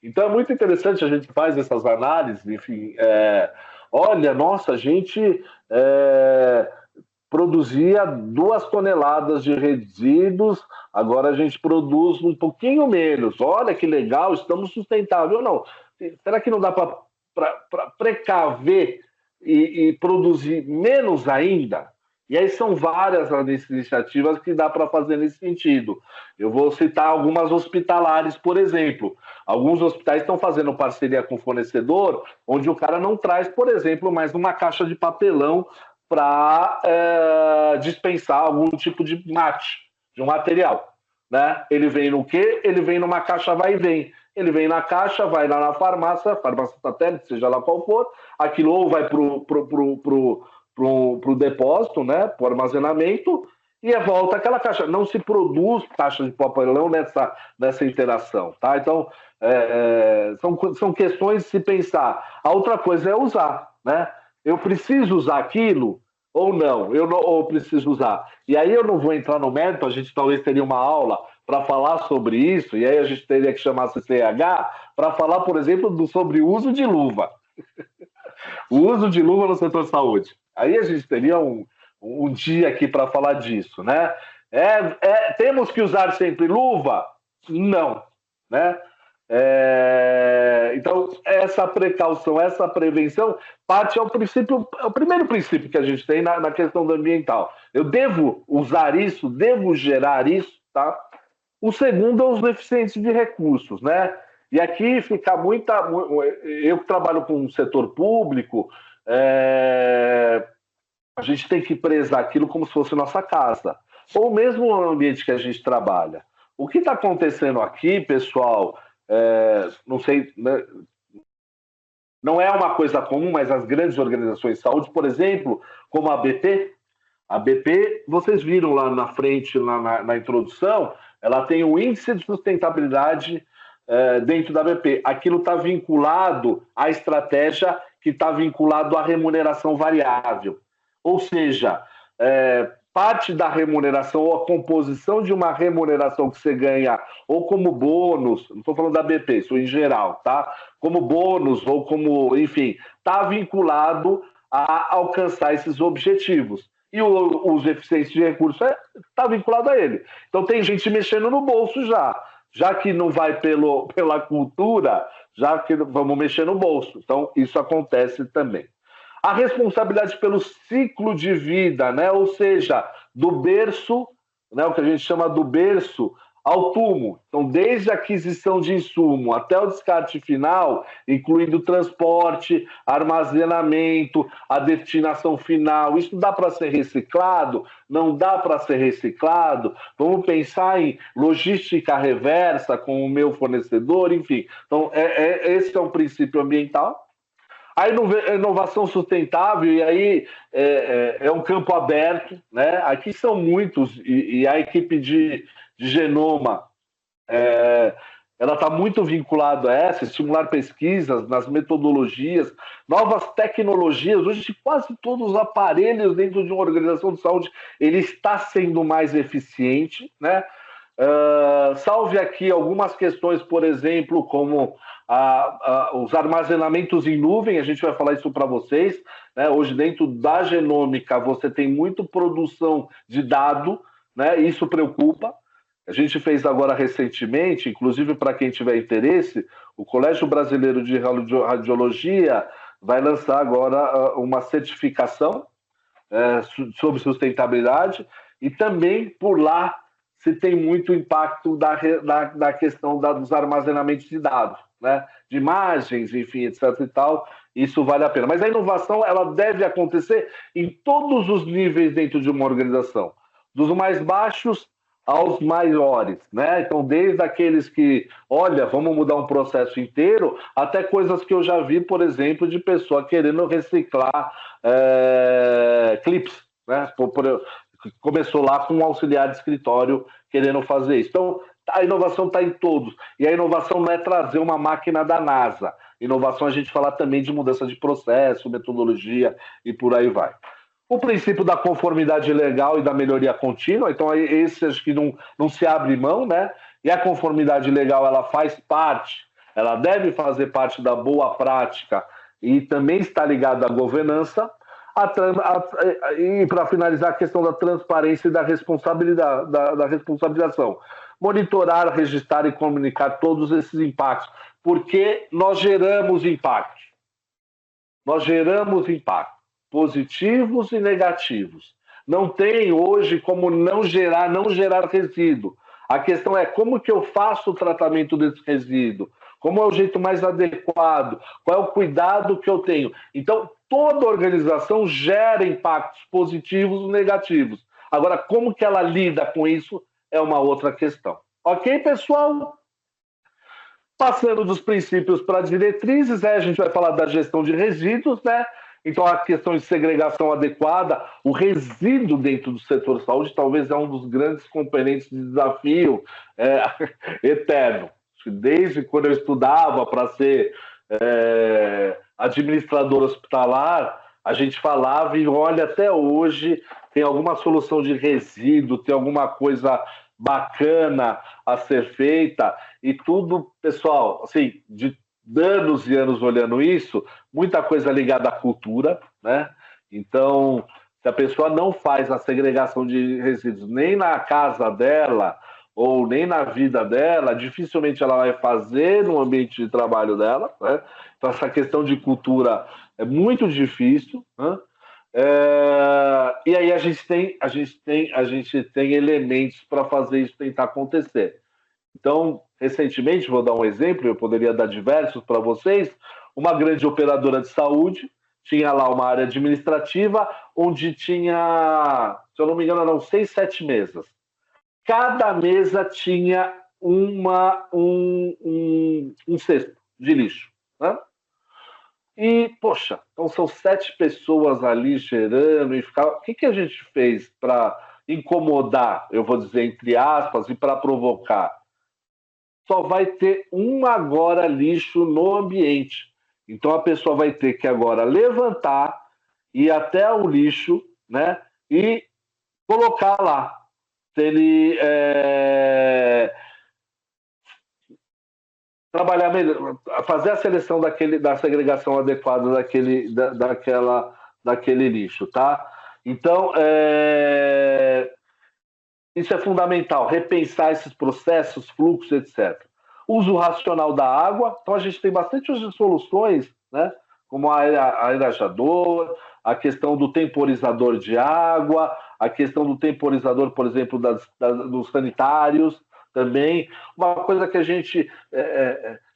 Então, é muito interessante, a gente faz essas análises, enfim, olha, nossa, a gente produzia 2 toneladas de resíduos, agora a gente produz um pouquinho menos. Olha que legal, estamos sustentáveis. Não, será que não dá para precaver e produzir menos ainda? E aí são várias as iniciativas que dá para fazer nesse sentido. Eu vou citar algumas hospitalares, por exemplo. Alguns hospitais estão fazendo parceria com o fornecedor, onde o cara não traz, por exemplo, mais uma caixa de papelão para dispensar algum tipo de mate, de um material, né? Ele vem no quê? Ele vem numa caixa vai e vem. Ele vem na caixa, vai lá na farmácia satélite, seja lá qual for, aquilo ou vai pro depósito, né? Pro armazenamento, e volta aquela caixa. Não se produz caixa de papelão nessa interação, tá? Então, são questões de se pensar. A outra coisa é usar, né? Eu preciso usar aquilo ou não? Ou preciso usar? E aí eu não vou entrar no mérito, a gente talvez teria uma aula para falar sobre isso, e aí a gente teria que chamar a CCH para falar, por exemplo, sobre o uso de luva. O uso de luva no setor saúde. Aí a gente teria um dia aqui para falar disso, né? Temos que usar sempre luva? Não, né? Então, essa precaução, essa prevenção parte ao primeiro princípio que a gente tem na questão do ambiental. Eu devo usar isso, devo gerar isso, tá? O segundo é os deficientes de recursos, né? E aqui fica eu que trabalho com o setor público, a gente tem que prezar aquilo como se fosse nossa casa, ou mesmo o ambiente que a gente trabalha. O que está acontecendo aqui, pessoal, não sei, né? Não é uma coisa comum, mas as grandes organizações de saúde, por exemplo, como a BP, vocês viram lá na frente, na introdução, ela tem o índice de sustentabilidade dentro da BP. Aquilo está vinculado à estratégia que está vinculado à remuneração variável. Ou seja, parte da remuneração ou a composição de uma remuneração que você ganha ou como bônus, não estou falando da BP, isso em geral, tá? Como bônus ou como, enfim, está vinculado a alcançar esses objetivos. E os eficientes de recursos está vinculado a ele. Então tem gente mexendo no bolso já que não vai pela cultura, já que vamos mexer no bolso. Então isso acontece também. A responsabilidade pelo ciclo de vida, né? Ou seja, do berço, né? O que a gente chama do berço ao túmulo. Então, desde a aquisição de insumo até o descarte final, incluindo transporte, armazenamento, a destinação final, isso dá para ser reciclado? Não dá para ser reciclado? Vamos pensar em logística reversa com o meu fornecedor, enfim. Então, esse é um princípio ambiental. A inovação sustentável, e aí é um campo aberto, né? Aqui são muitos, e a equipe de genoma, ela está muito vinculada a estimular pesquisas nas metodologias, novas tecnologias. Hoje, quase todos os aparelhos dentro de uma organização de saúde, ele está sendo mais eficiente, né? Salve aqui algumas questões, por exemplo, como os armazenamentos em nuvem, a gente vai falar isso para vocês, né? Hoje, dentro da genômica, você tem muito produção de dado, né? Isso preocupa. A gente fez agora recentemente, inclusive para quem tiver interesse, o Colégio Brasileiro de Radiologia vai lançar agora uma certificação sobre sustentabilidade, e também por lá se tem muito impacto da questão dos armazenamentos de dados, né? De imagens, enfim, etc. e tal. Isso vale a pena. Mas a inovação, ela deve acontecer em todos os níveis dentro de uma organização, dos mais baixos aos maiores, né? Então, desde aqueles que, olha, vamos mudar um processo inteiro, até coisas que eu já vi, por exemplo, de pessoa querendo reciclar clips, né? Começou lá com um auxiliar de escritório querendo fazer isso. Então, a inovação está em todos. E a inovação não é trazer uma máquina da NASA. Inovação, a gente fala também de mudança de processo, metodologia e por aí vai. O princípio da conformidade legal e da melhoria contínua, então esse acho que não se abre mão, né? E a conformidade legal, ela faz parte, ela deve fazer parte da boa prática e também está ligada à governança. E para finalizar, a questão da transparência e da responsabilidade, da responsabilização. Monitorar, registrar e comunicar todos esses impactos, porque nós geramos impacto. Nós geramos impacto. Positivos e negativos. Não tem hoje como não gerar resíduo. A questão é como que eu faço o tratamento desse resíduo, como é o jeito mais adequado, qual é o cuidado que eu tenho. Então, toda organização gera impactos positivos e negativos. Agora, como que ela lida com isso é uma outra questão. Ok, pessoal? Passando dos princípios para diretrizes, a gente vai falar da gestão de resíduos, né? Então, a questão de segregação adequada, o resíduo dentro do setor de saúde talvez é um dos grandes componentes de desafio eterno. Desde quando eu estudava para ser administrador hospitalar, a gente falava e olha, até hoje tem alguma solução de resíduo, tem alguma coisa bacana a ser feita, e tudo, pessoal, assim, de anos e anos olhando isso, muita coisa ligada à cultura, né? Então, se a pessoa não faz a segregação de resíduos nem na casa dela ou nem na vida dela, dificilmente ela vai fazer no ambiente de trabalho dela, né? Então, essa questão de cultura é muito difícil, né? E aí a gente tem elementos para fazer isso tentar acontecer. Então, recentemente, vou dar um exemplo, eu poderia dar diversos para vocês, uma grande operadora de saúde tinha lá uma área administrativa onde tinha, se eu não me engano, eram 6, 7 mesas. Cada mesa tinha um cesto de lixo, né? E, poxa, então são 7 pessoas ali gerando e ficar. O que a gente fez para incomodar, eu vou dizer entre aspas, e para provocar? Só vai ter um agora lixo no ambiente. Então a pessoa vai ter que agora levantar, ir até o lixo, né, e colocar lá. Se ele trabalhar melhor, fazer a seleção da segregação adequada daquele lixo, tá? Então, isso é fundamental, repensar esses processos, fluxos, etc. Uso racional da água, então a gente tem bastante soluções, né? Como aerajador, a questão do temporizador de água, a questão do temporizador, por exemplo, dos sanitários também. Uma coisa que a gente...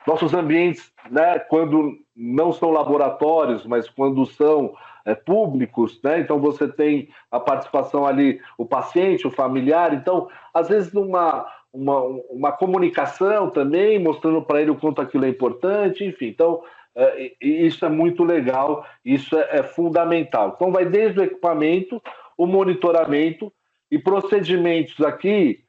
nossos ambientes, né, quando não são laboratórios, mas quando são públicos, né? Então você tem a participação ali, o paciente, o familiar, então às vezes uma comunicação também, mostrando para ele o quanto aquilo é importante, enfim. Então e isso é muito legal, isso é fundamental. Então, vai desde o equipamento, o monitoramento e procedimentos aqui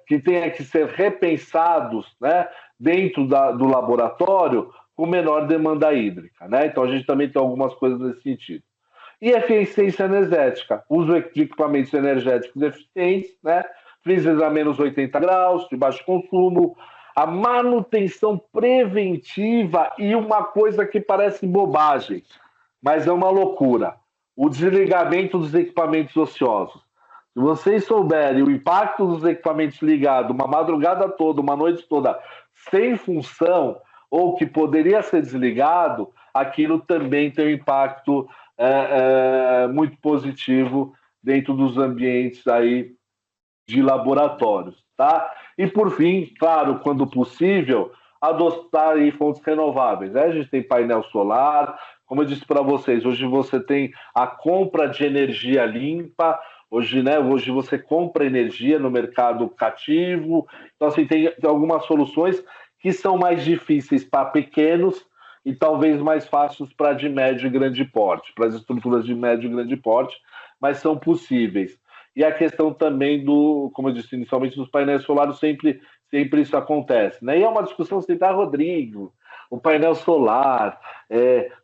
que tenham que ser repensados, né, dentro do laboratório com menor demanda hídrica, né? Então, a gente também tem algumas coisas nesse sentido. E eficiência energética, uso de equipamentos energéticos eficientes, né? Freezers a menos 80 graus, de baixo consumo, a manutenção preventiva e uma coisa que parece bobagem, mas é uma loucura, o desligamento dos equipamentos ociosos. Se vocês souberem o impacto dos equipamentos ligados uma madrugada toda, uma noite toda, sem função, ou que poderia ser desligado, aquilo também tem um impacto muito positivo dentro dos ambientes aí de laboratórios, tá? E por fim, claro, quando possível, adotar aí fontes renováveis, né? A gente tem painel solar, como eu disse para vocês, hoje você tem a compra de energia limpa, hoje você compra energia no mercado cativo, então assim, tem algumas soluções que são mais difíceis para pequenos e talvez mais fáceis para de médio e grande porte, para as estruturas de médio e grande porte, mas são possíveis. E a questão também como eu disse inicialmente, dos painéis solares, sempre isso acontece, né? E é uma discussão sempre, Rodrigo, o painel solar,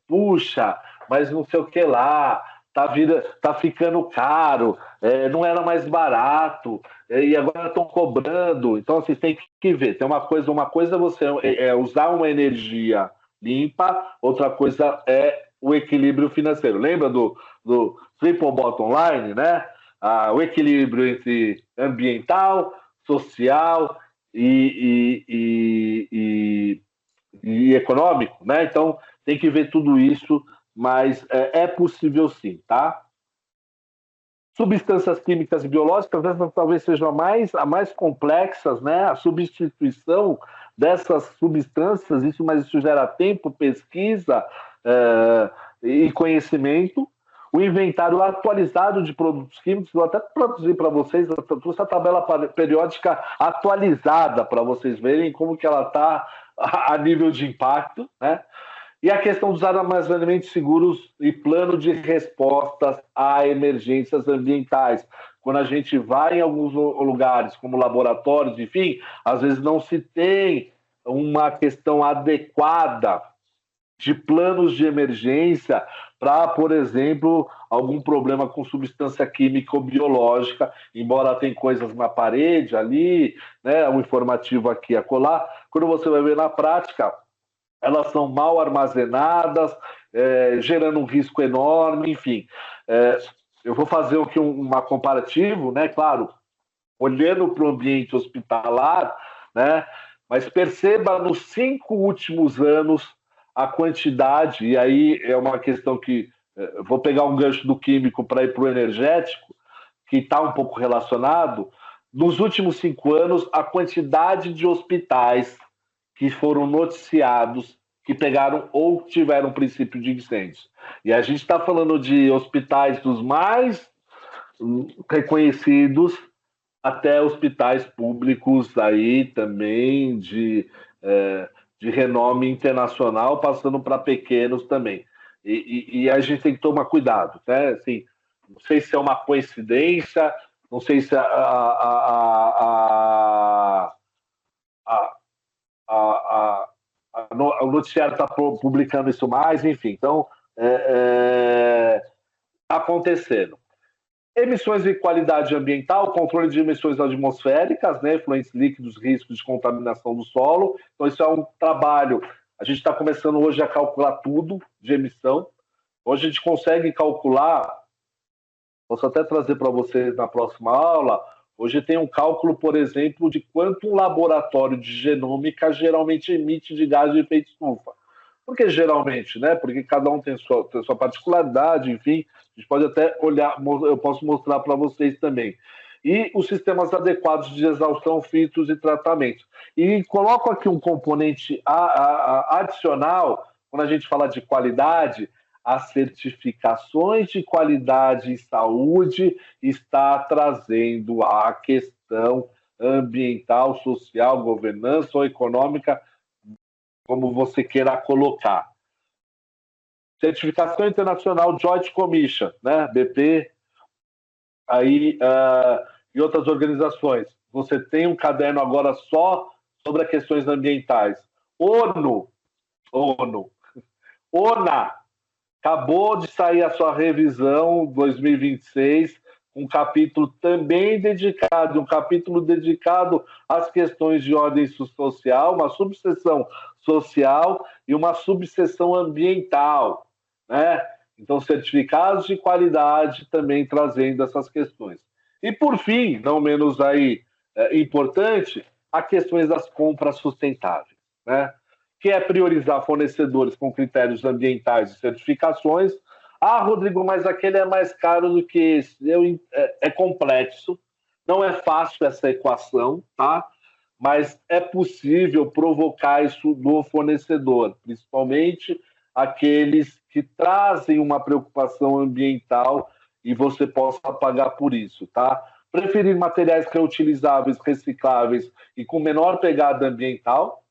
puxa, mas não sei o que lá, tá ficando caro, não era mais barato, e agora estão cobrando. Então, assim, tem que ver. Tem uma coisa é você usar uma energia limpa, outra coisa é o equilíbrio financeiro. Lembra do triple bottom line, né? O equilíbrio entre ambiental, social e econômico, né? Então, tem que ver tudo isso, mas é possível sim, tá? Substâncias químicas e biológicas, essas talvez sejam a mais complexas, né? A substituição dessas substâncias, mas isso gera tempo, pesquisa e conhecimento. O inventário atualizado de produtos químicos, vou até produzir para vocês, eu trouxe a tabela periódica atualizada para vocês verem como que ela está a nível de impacto, né? E a questão dos armazenamentos seguros e plano de respostas a emergências ambientais. Quando a gente vai em alguns lugares, como laboratórios, enfim, às vezes não se tem uma questão adequada de planos de emergência para, por exemplo, algum problema com substância química ou biológica, embora tem coisas na parede ali, né, um informativo aqui e acolá, quando você vai ver na prática, elas são mal armazenadas, gerando um risco enorme, enfim. Eu vou fazer aqui uma comparativo, né, claro, olhando para o ambiente hospitalar, né, mas perceba nos 5 últimos anos a quantidade, e aí é uma questão que vou pegar um gancho do químico para ir para o energético, que está um pouco relacionado. Nos últimos 5 anos, a quantidade de hospitais que foram noticiados que pegaram ou tiveram princípio de incêndios. E a gente está falando de hospitais dos mais reconhecidos até hospitais públicos aí também de renome internacional, passando para pequenos também. E a gente tem que tomar cuidado, né? Assim, não sei se é uma coincidência, não sei se o noticiário está publicando isso mais, enfim. Então, acontecendo. Emissões e qualidade ambiental, controle de emissões atmosféricas, né, efluentes líquidos, riscos de contaminação do solo. Então, isso é um trabalho. A gente está começando hoje a calcular tudo de emissão. Hoje a gente consegue calcular, posso até trazer para vocês na próxima aula, hoje tem um cálculo, por exemplo, de quanto um laboratório de genômica geralmente emite de gás de efeito estufa. Por que geralmente, né? Porque cada um tem sua particularidade, enfim, a gente pode até olhar, eu posso mostrar para vocês também. E os sistemas adequados de exaustão, filtros e tratamentos. E coloco aqui um componente adicional, quando a gente fala de qualidade, as certificações de qualidade em saúde está trazendo a questão ambiental, social, governança ou econômica, como você queira colocar. Certificação Internacional Joint Commission, né? BP, aí, e outras organizações. Você tem um caderno agora só sobre as questões ambientais. ONA, acabou de sair a sua revisão 2026, um capítulo também dedicado, às questões de ordem social, uma subseção social e uma subseção ambiental, né? Então, certificados de qualidade também trazendo essas questões. E, por fim, não menos aí importante, as questões das compras sustentáveis, né? Que é priorizar fornecedores com critérios ambientais e certificações. Ah, Rodrigo, mas aquele é mais caro do que esse. É complexo, não é fácil essa equação, tá? Mas é possível provocar isso no fornecedor, principalmente aqueles que trazem uma preocupação ambiental e você possa pagar por isso, tá? Preferir materiais reutilizáveis, recicláveis e com menor pegada ambiental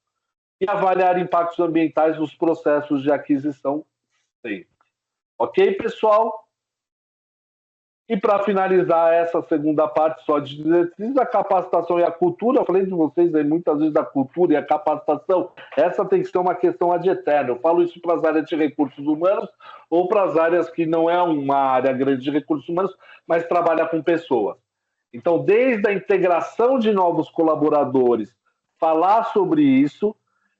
e avaliar impactos ambientais nos processos de aquisição sempre. Ok, pessoal? E para finalizar essa segunda parte só de diretrizes, a capacitação e a cultura, eu falei de vocês aí muitas vezes da cultura e a capacitação, essa tem que ser uma questão ad eterno. Eu falo isso para as áreas de recursos humanos ou para as áreas que não é uma área grande de recursos humanos, mas trabalha com pessoas. Então, desde a integração de novos colaboradores, falar sobre isso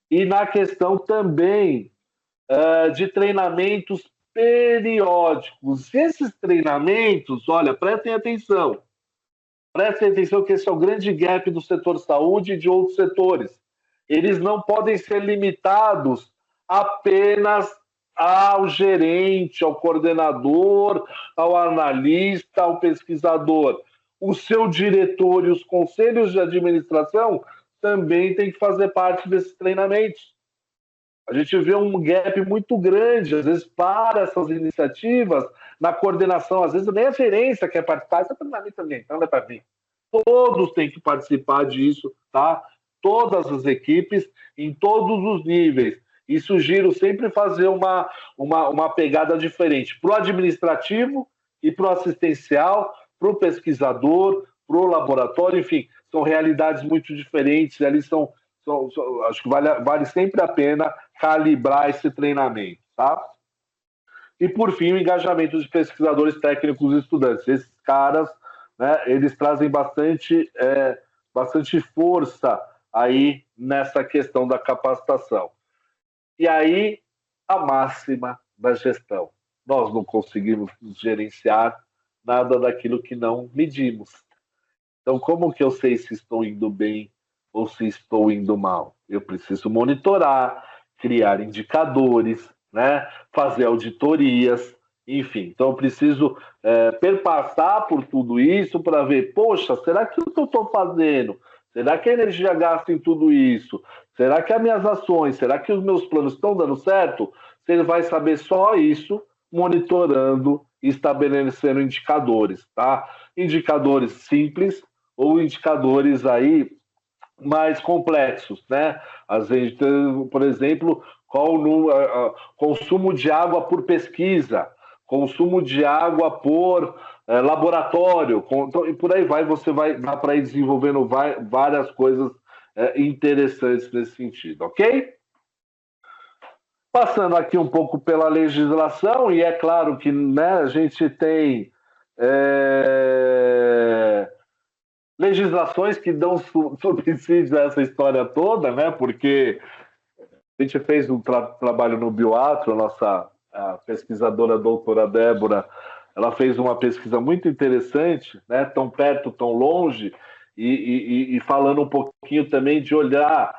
e na questão também de treinamentos periódicos. Esses treinamentos, olha, prestem atenção que esse é o grande gap do setor saúde e de outros setores. Eles não podem ser limitados apenas ao gerente, ao coordenador, ao analista, ao pesquisador. O seu diretor e os conselhos de administração também têm que fazer parte desses treinamentos. A gente vê um gap muito grande, às vezes, para essas iniciativas, na coordenação, às vezes nem a gerência quer participar, isso é treinamento ambiental, não é para mim. Todos têm que participar disso, tá? Todas as equipes, em todos os níveis. E sugiro sempre fazer uma pegada diferente para o administrativo e para o assistencial, para o pesquisador, para o laboratório, enfim, são realidades muito diferentes, ali acho que vale sempre a pena calibrar esse treinamento, tá? E, por fim, o engajamento de pesquisadores, técnicos e estudantes. Esses caras, né, eles trazem bastante força aí nessa questão da capacitação. E aí, a máxima da gestão. Nós não conseguimos gerenciar nada daquilo que não medimos. Então, como que eu sei se estou indo bem ou se estou indo mal? Eu preciso monitorar, criar indicadores, né? Fazer auditorias, enfim. Então, eu preciso perpassar por tudo isso para ver, poxa, será que o que eu estou fazendo? Será que a energia gasta em tudo isso? Será que as minhas ações, será que os meus planos estão dando certo? Você vai saber só isso monitorando e estabelecendo indicadores, tá? Indicadores simples ou indicadores aí mais complexos, né? Às vezes, por exemplo, qual o consumo de água por pesquisa, consumo de água por laboratório, então, e por aí vai, dá para ir desenvolvendo várias coisas interessantes nesse sentido, ok? Passando aqui um pouco pela legislação, e é claro que, né, a gente tem legislações que dão subsídio a essa história toda, né? Porque a gente fez um trabalho no Bioatro, a pesquisadora doutora Débora, ela fez uma pesquisa muito interessante, né? Tão perto, tão longe, e falando um pouquinho também de olhar,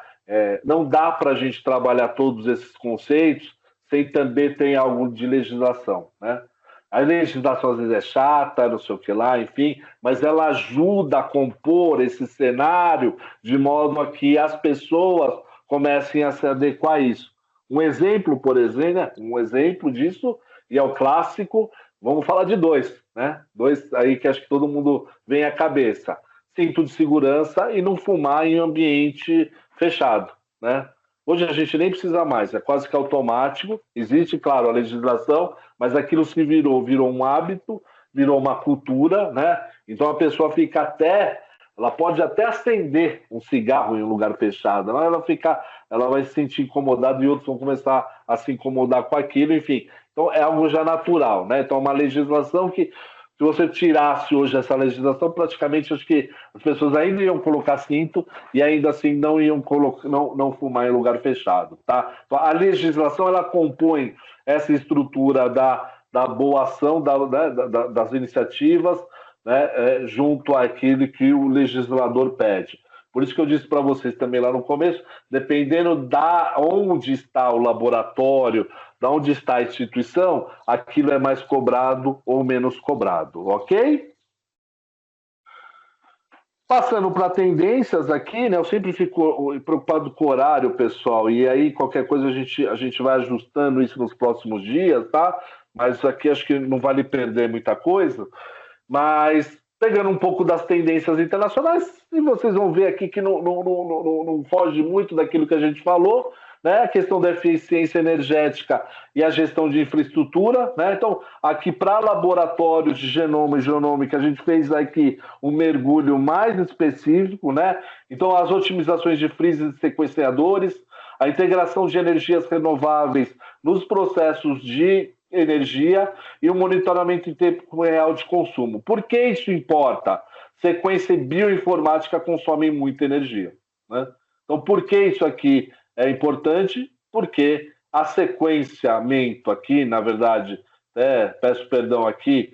não dá para a gente trabalhar todos esses conceitos sem também ter algo de legislação, né? A legislação às vezes é chata, não sei o que lá, enfim, mas ela ajuda a compor esse cenário de modo a que as pessoas comecem a se adequar a isso. Um exemplo, por exemplo, disso, e é o clássico, vamos falar de dois, né? Dois aí que acho que todo mundo vem à cabeça. Cinto de segurança e não fumar em ambiente fechado, né? Hoje a gente nem precisa mais, é quase que automático. Existe, claro, a legislação, mas aquilo se virou um hábito, virou uma cultura, né? Então a pessoa fica até, ela pode até acender um cigarro em um lugar fechado, ela vai se sentir incomodada e outros vão começar a se incomodar com aquilo, enfim. Então é algo já natural, né? Então é uma legislação que, se você tirasse hoje essa legislação, praticamente acho que as pessoas ainda iam colocar cinto e ainda assim não iam não fumar em lugar fechado, tá? Então, a legislação ela compõe essa estrutura da boa ação, das iniciativas, né, junto àquilo que o legislador pede. Por isso que eu disse para vocês também lá no começo, dependendo da onde está o laboratório, da onde está a instituição, aquilo é mais cobrado ou menos cobrado, ok? Passando para tendências aqui, né? Eu sempre fico preocupado com o horário, pessoal, e aí qualquer coisa a gente vai ajustando isso nos próximos dias, tá? Mas aqui acho que não vale perder muita coisa. Mas pegando um pouco das tendências internacionais, e vocês vão ver aqui que não foge muito daquilo que a gente falou, né? A questão da eficiência energética e a gestão de infraestrutura, né? Então, aqui para laboratórios de genoma e genomômica, a gente fez aqui um mergulho mais específico, né? Então, as otimizações de freezers e sequenciadores, a integração de energias renováveis nos processos de energia e o monitoramento em tempo real de consumo. Por que isso importa? Sequência e bioinformática consomem muita energia, né? Então, por que isso aqui é importante? Porque a sequenciamento aqui, na verdade, peço perdão aqui,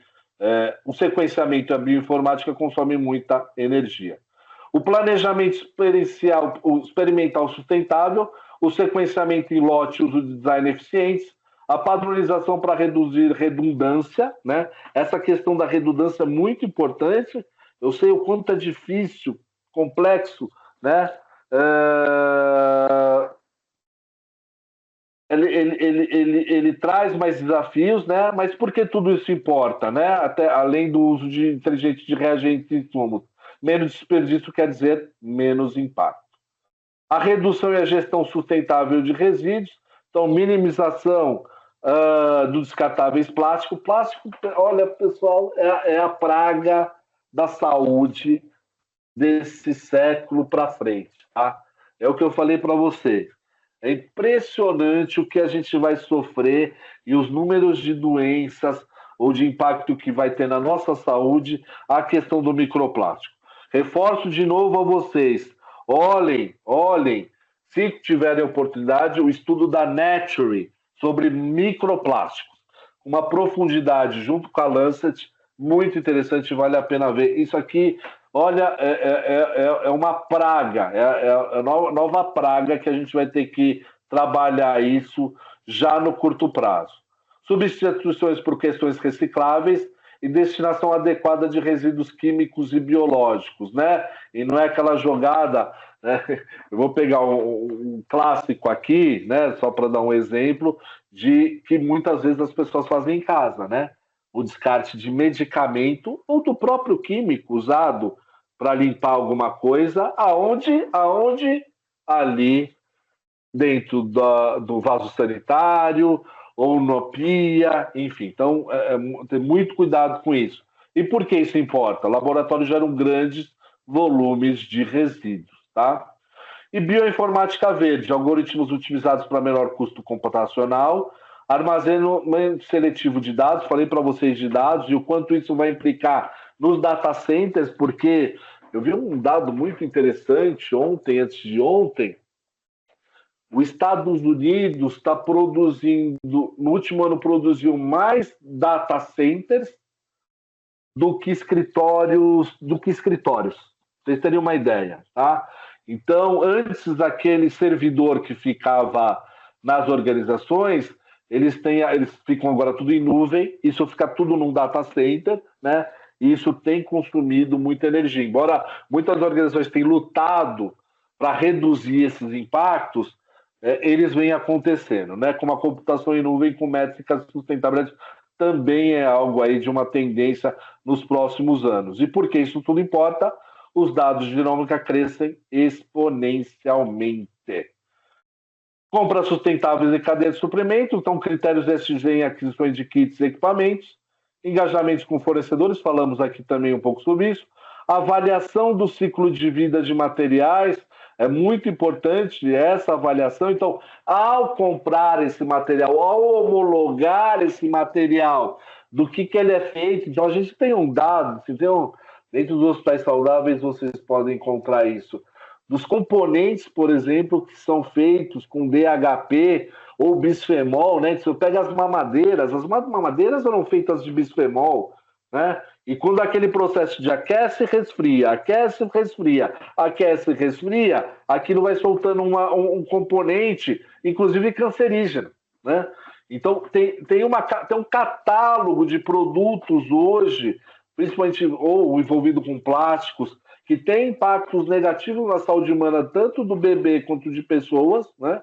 o sequenciamento e a bioinformática consomem muita energia. O planejamento experimental sustentável, o sequenciamento em lote e uso de design eficientes, a padronização para reduzir redundância, né? Essa questão da redundância é muito importante. Eu sei o quanto é difícil, complexo, né? Ele traz mais desafios, né? Mas por que tudo isso importa, né? Até além do uso de inteligente de reagentes e insumos. Menos desperdício quer dizer menos impacto. A redução e a gestão sustentável de resíduos, então minimização dos descartáveis plástico. Plástico, olha, pessoal, é a praga da saúde desse século para frente, tá? É o que eu falei para você. É impressionante o que a gente vai sofrer e os números de doenças ou de impacto que vai ter na nossa saúde a questão do microplástico. Reforço de novo a vocês. Olhem, se tiverem oportunidade, o estudo da Nature sobre microplásticos. Uma profundidade junto com a Lancet, muito interessante, vale a pena ver. Isso aqui, olha, é uma praga, é a nova praga que a gente vai ter que trabalhar isso já no curto prazo. Substituições por questões recicláveis e destinação adequada de resíduos químicos e biológicos, né? E não é aquela jogada, né? Eu vou pegar um clássico aqui, né? Só para dar um exemplo, de que muitas vezes as pessoas fazem em casa, né? O descarte de medicamento ou do próprio químico usado para limpar alguma coisa, aonde ali dentro do vaso sanitário ou no pia, enfim. Então, ter muito cuidado com isso. E por que isso importa? Laboratórios geram grandes volumes de resíduos, tá? E bioinformática verde, algoritmos utilizados para menor custo computacional, armazenamento seletivo de dados, falei para vocês de dados, e o quanto isso vai implicar nos data centers, porque eu vi um dado muito interessante antes de ontem. Os Estados Unidos está produzindo, no último ano produziu mais data centers do que escritórios. Vocês teriam uma ideia, tá? Então, antes aquele servidor que ficava nas organizações, eles ficam agora tudo em nuvem, isso fica tudo num data center, né? E isso tem consumido muita energia. Embora muitas organizações tenham lutado para reduzir esses impactos, eles vêm acontecendo, né? Como a computação em nuvem com métricas de sustentabilidade também é algo aí de uma tendência nos próximos anos. E por que isso tudo importa? Os dados de genômica crescem exponencialmente. Compras sustentáveis e cadeia de suprimento, então critérios ESG em aquisições de kits e equipamentos, engajamentos com fornecedores, falamos aqui também um pouco sobre isso, avaliação do ciclo de vida de materiais, é muito importante essa avaliação. Então, ao comprar esse material, ao homologar esse material, do que ele é feito, então a gente tem um dado, dentro dos hospitais saudáveis vocês podem encontrar isso, dos componentes, por exemplo, que são feitos com DHP ou bisfemol, né? Se você pega as mamadeiras eram feitas de bisfemol, né? E quando aquele processo de aquece, resfria, aquilo vai soltando um componente, inclusive cancerígeno, né? Então, tem um catálogo de produtos hoje, principalmente ou envolvido com plásticos, que tem impactos negativos na saúde humana, tanto do bebê quanto de pessoas, né?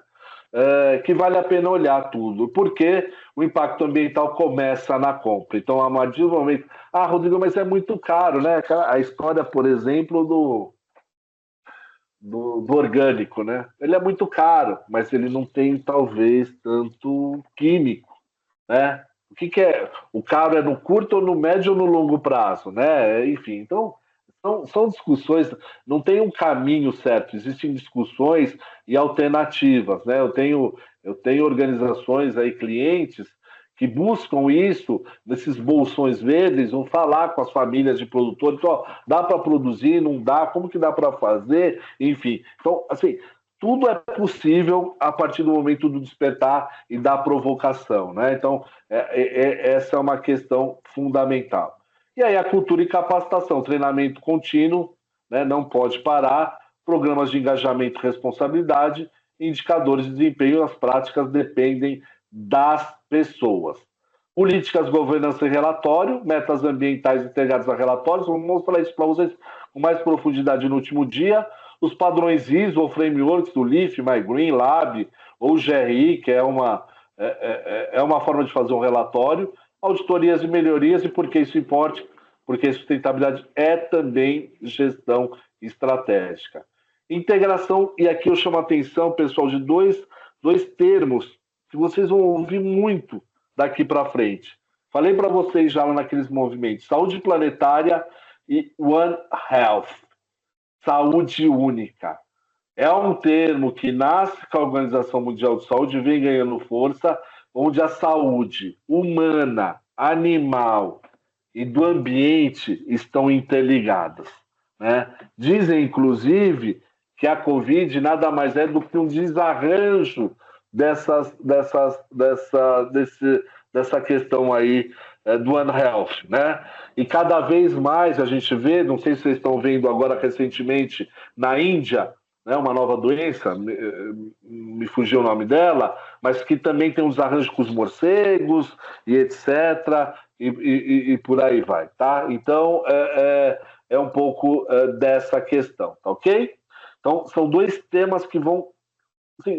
Que vale a pena olhar tudo, porque o impacto ambiental começa na compra. Então, a partir do momento... Rodrigo, mas é muito caro, né? A história, por exemplo, do orgânico, né? Ele é muito caro, mas ele não tem, talvez, tanto químico, né? O que é? O caro é no curto ou no médio ou no longo prazo, né? Enfim, então... São discussões, não tem um caminho certo, existem discussões e alternativas, né? Eu tenho organizações aí, clientes, que buscam isso, nesses bolsões verdes, vão falar com as famílias de produtores, então, dá para produzir, não dá, como que dá para fazer, enfim. Então, assim, tudo é possível a partir do momento do despertar e da provocação, né? Então, essa é uma questão fundamental. E aí a cultura e capacitação, treinamento contínuo, né, não pode parar, programas de engajamento e responsabilidade, indicadores de desempenho, as práticas dependem das pessoas. Políticas, governança e relatório, metas ambientais integradas a relatórios, vamos mostrar isso para vocês com mais profundidade no último dia, os padrões ISO ou frameworks do LEAF, MyGreen, Lab ou GRI, que é uma forma de fazer um relatório, auditorias e melhorias, e por que isso importa? Porque sustentabilidade é também gestão estratégica. Integração, e aqui eu chamo a atenção, pessoal, de dois termos que vocês vão ouvir muito daqui para frente. Falei para vocês já naqueles movimentos, saúde planetária e One Health, saúde única. É um termo que nasce com a Organização Mundial de Saúde e vem ganhando força, onde a saúde humana, animal e do ambiente estão interligadas, né? Dizem, inclusive, que a Covid nada mais é do que um desarranjo dessa questão aí do One Health, né? E cada vez mais a gente vê, não sei se vocês estão vendo agora recentemente na Índia, né, uma nova doença, me fugiu o nome dela, mas que também tem uns arranjos com os morcegos e etc. E por aí vai, tá? Então, é um pouco dessa questão, tá ok? Então, são dois temas que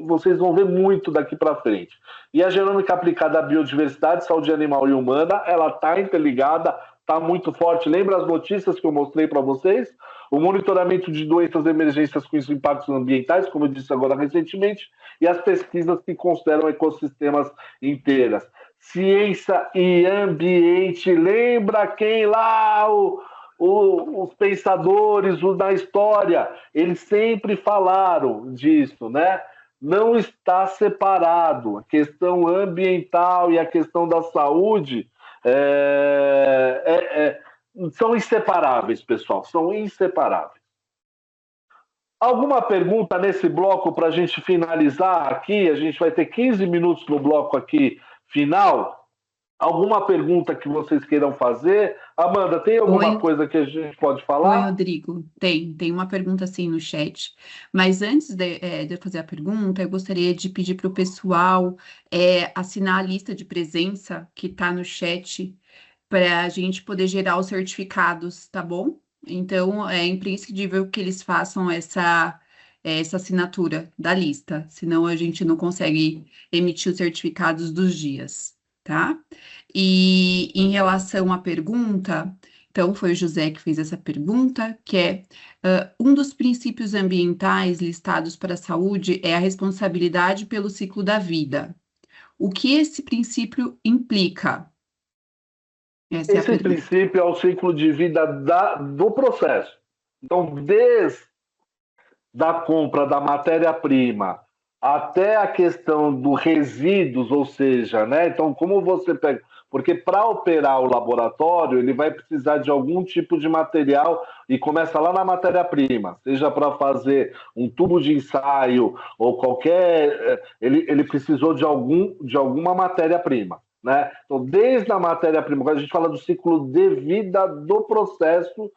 vocês vão ver muito daqui para frente. E a genômica aplicada à biodiversidade, saúde animal e humana, ela está interligada, está muito forte. Lembra as notícias que eu mostrei para vocês? O monitoramento de doenças e emergências com impactos ambientais, como eu disse agora recentemente, e as pesquisas que consideram ecossistemas inteiras. Ciência e ambiente, lembra quem lá, os pensadores da história, eles sempre falaram disso, né? Não está separado. A questão ambiental e a questão da saúde são inseparáveis, pessoal, são inseparáveis. Alguma pergunta nesse bloco para a gente finalizar aqui? A gente vai ter 15 minutos no bloco aqui final. Alguma pergunta que vocês queiram fazer? Amanda, tem alguma coisa que a gente pode falar? Oi, Rodrigo. Tem uma pergunta assim no chat. Mas antes de eu fazer a pergunta, eu gostaria de pedir para o pessoal assinar a lista de presença que está no chat para a gente poder gerar os certificados, tá bom? Então, é imprescindível que eles façam essa assinatura da lista, senão a gente não consegue emitir os certificados dos dias, tá? E em relação à pergunta, Então, foi o José que fez essa pergunta, que é um dos princípios ambientais listados para a saúde é a responsabilidade pelo ciclo da vida. O que esse princípio implica? Essa é a Esse pergunta. princípio é o ciclo de vida do processo. Então, desde da compra da matéria-prima até a questão dos resíduos, ou seja, né? Então, como você pega. Porque para operar o laboratório, ele vai precisar de algum tipo de material e começa lá na matéria-prima, seja para fazer um tubo de ensaio ou qualquer. Ele precisou de alguma matéria-prima. Né? Então, desde a matéria-prima, quando a gente fala do ciclo de vida do processo,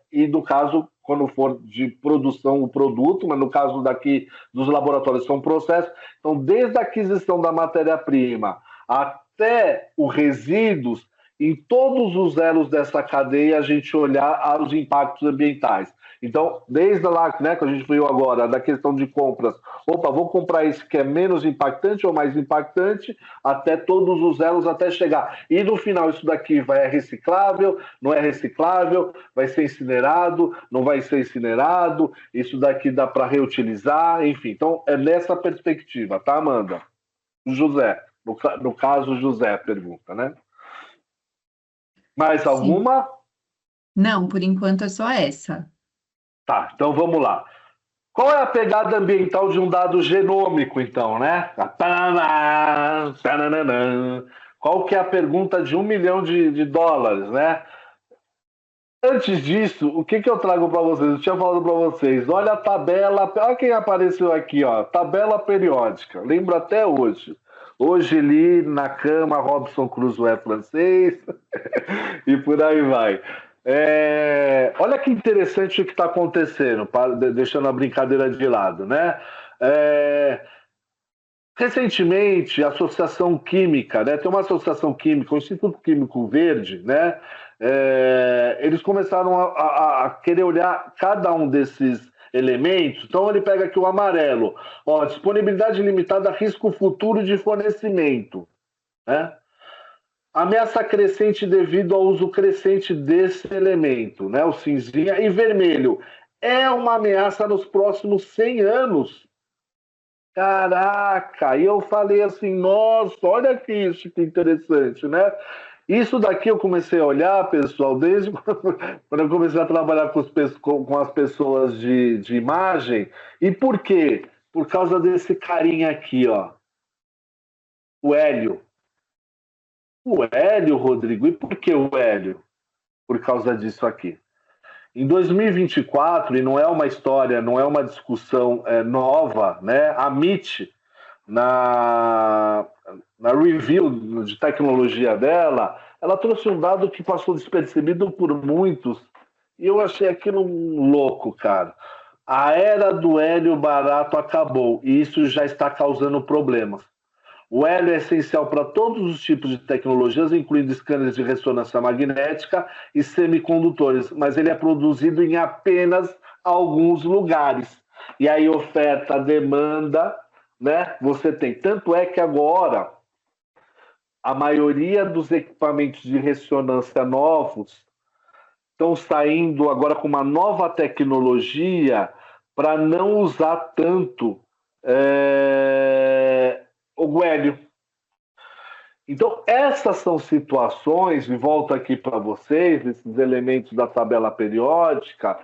e no caso, quando for de produção o produto, mas no caso daqui dos laboratórios são processos, então desde a aquisição da matéria-prima até os resíduos, em todos os elos dessa cadeia a gente olhar os impactos ambientais. Então, desde lá, né, que a gente viu agora, da questão de compras, opa, vou comprar isso que é menos impactante ou mais impactante, até todos os elos até chegar. E no final, isso daqui é reciclável, não é reciclável, vai ser incinerado, não vai ser incinerado, isso daqui dá para reutilizar, enfim. Então, é nessa perspectiva, tá, Amanda? José, no caso, José pergunta, né? Mais Sim. alguma? Não, por enquanto é só essa. Tá, então vamos lá. Qual é a pegada ambiental de um dado genômico, então, né? Qual que é a pergunta de 1 milhão de dólares, né? Antes disso, o que eu trago para vocês? Eu tinha falado para vocês, olha a tabela, olha quem apareceu aqui, ó, tabela periódica, lembro até hoje. Hoje li na cama Robson Crusoe francês e por aí vai. Olha que interessante o que está acontecendo, deixando a brincadeira de lado, né? Recentemente, a Associação Química, né, tem uma associação química, o Instituto Químico Verde, né, eles começaram a querer olhar cada um desses elementos. Então, ele pega aqui o amarelo, ó, disponibilidade limitada, risco futuro de fornecimento, né? Ameaça crescente devido ao uso crescente desse elemento, né? O cinzinha e vermelho. É uma ameaça nos próximos 100 anos. Caraca! E eu falei assim, nossa, olha que isso que interessante, né? Isso daqui eu comecei a olhar, pessoal, desde quando eu comecei a trabalhar com as pessoas de imagem. E por quê? Por causa desse carinha aqui, ó. O Hélio. O Hélio, Rodrigo. E por que o Hélio? Por causa disso aqui. Em 2024, e não é uma história, não é uma discussão nova, né? A MIT, na review de tecnologia dela, ela trouxe um dado que passou despercebido por muitos, e eu achei aquilo louco, cara. A era do hélio barato acabou, e isso já está causando problemas. O hélio é essencial para todos os tipos de tecnologias, incluindo scanners de ressonância magnética e semicondutores, mas ele é produzido em apenas alguns lugares. E aí, oferta, demanda, né? Você tem. Tanto é que agora a maioria dos equipamentos de ressonância novos estão saindo agora com uma nova tecnologia para não usar tanto o hélio. Então, essas são situações, e volto aqui para vocês, esses elementos da tabela periódica,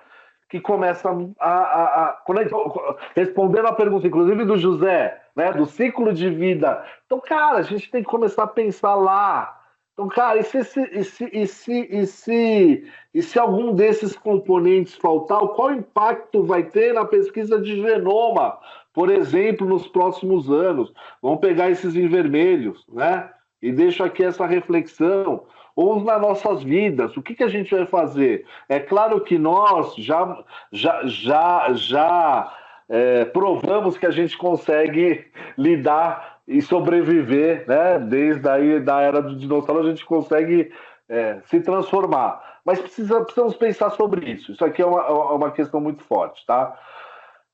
que começam respondendo a pergunta, inclusive do José, né, do ciclo de vida. Então, cara, a gente tem que começar a pensar lá. Então, cara, e se algum desses componentes faltar, qual impacto vai ter na pesquisa de genoma, por exemplo, nos próximos anos? Vamos pegar esses em vermelhos, né? E deixo aqui essa reflexão. Ou nas nossas vidas, o que a gente vai fazer? É claro que nós já provamos que a gente consegue lidar e sobreviver, né? Desde aí da era do dinossauro a gente consegue se transformar. Mas precisamos pensar sobre isso. Isso aqui é uma questão muito forte, tá?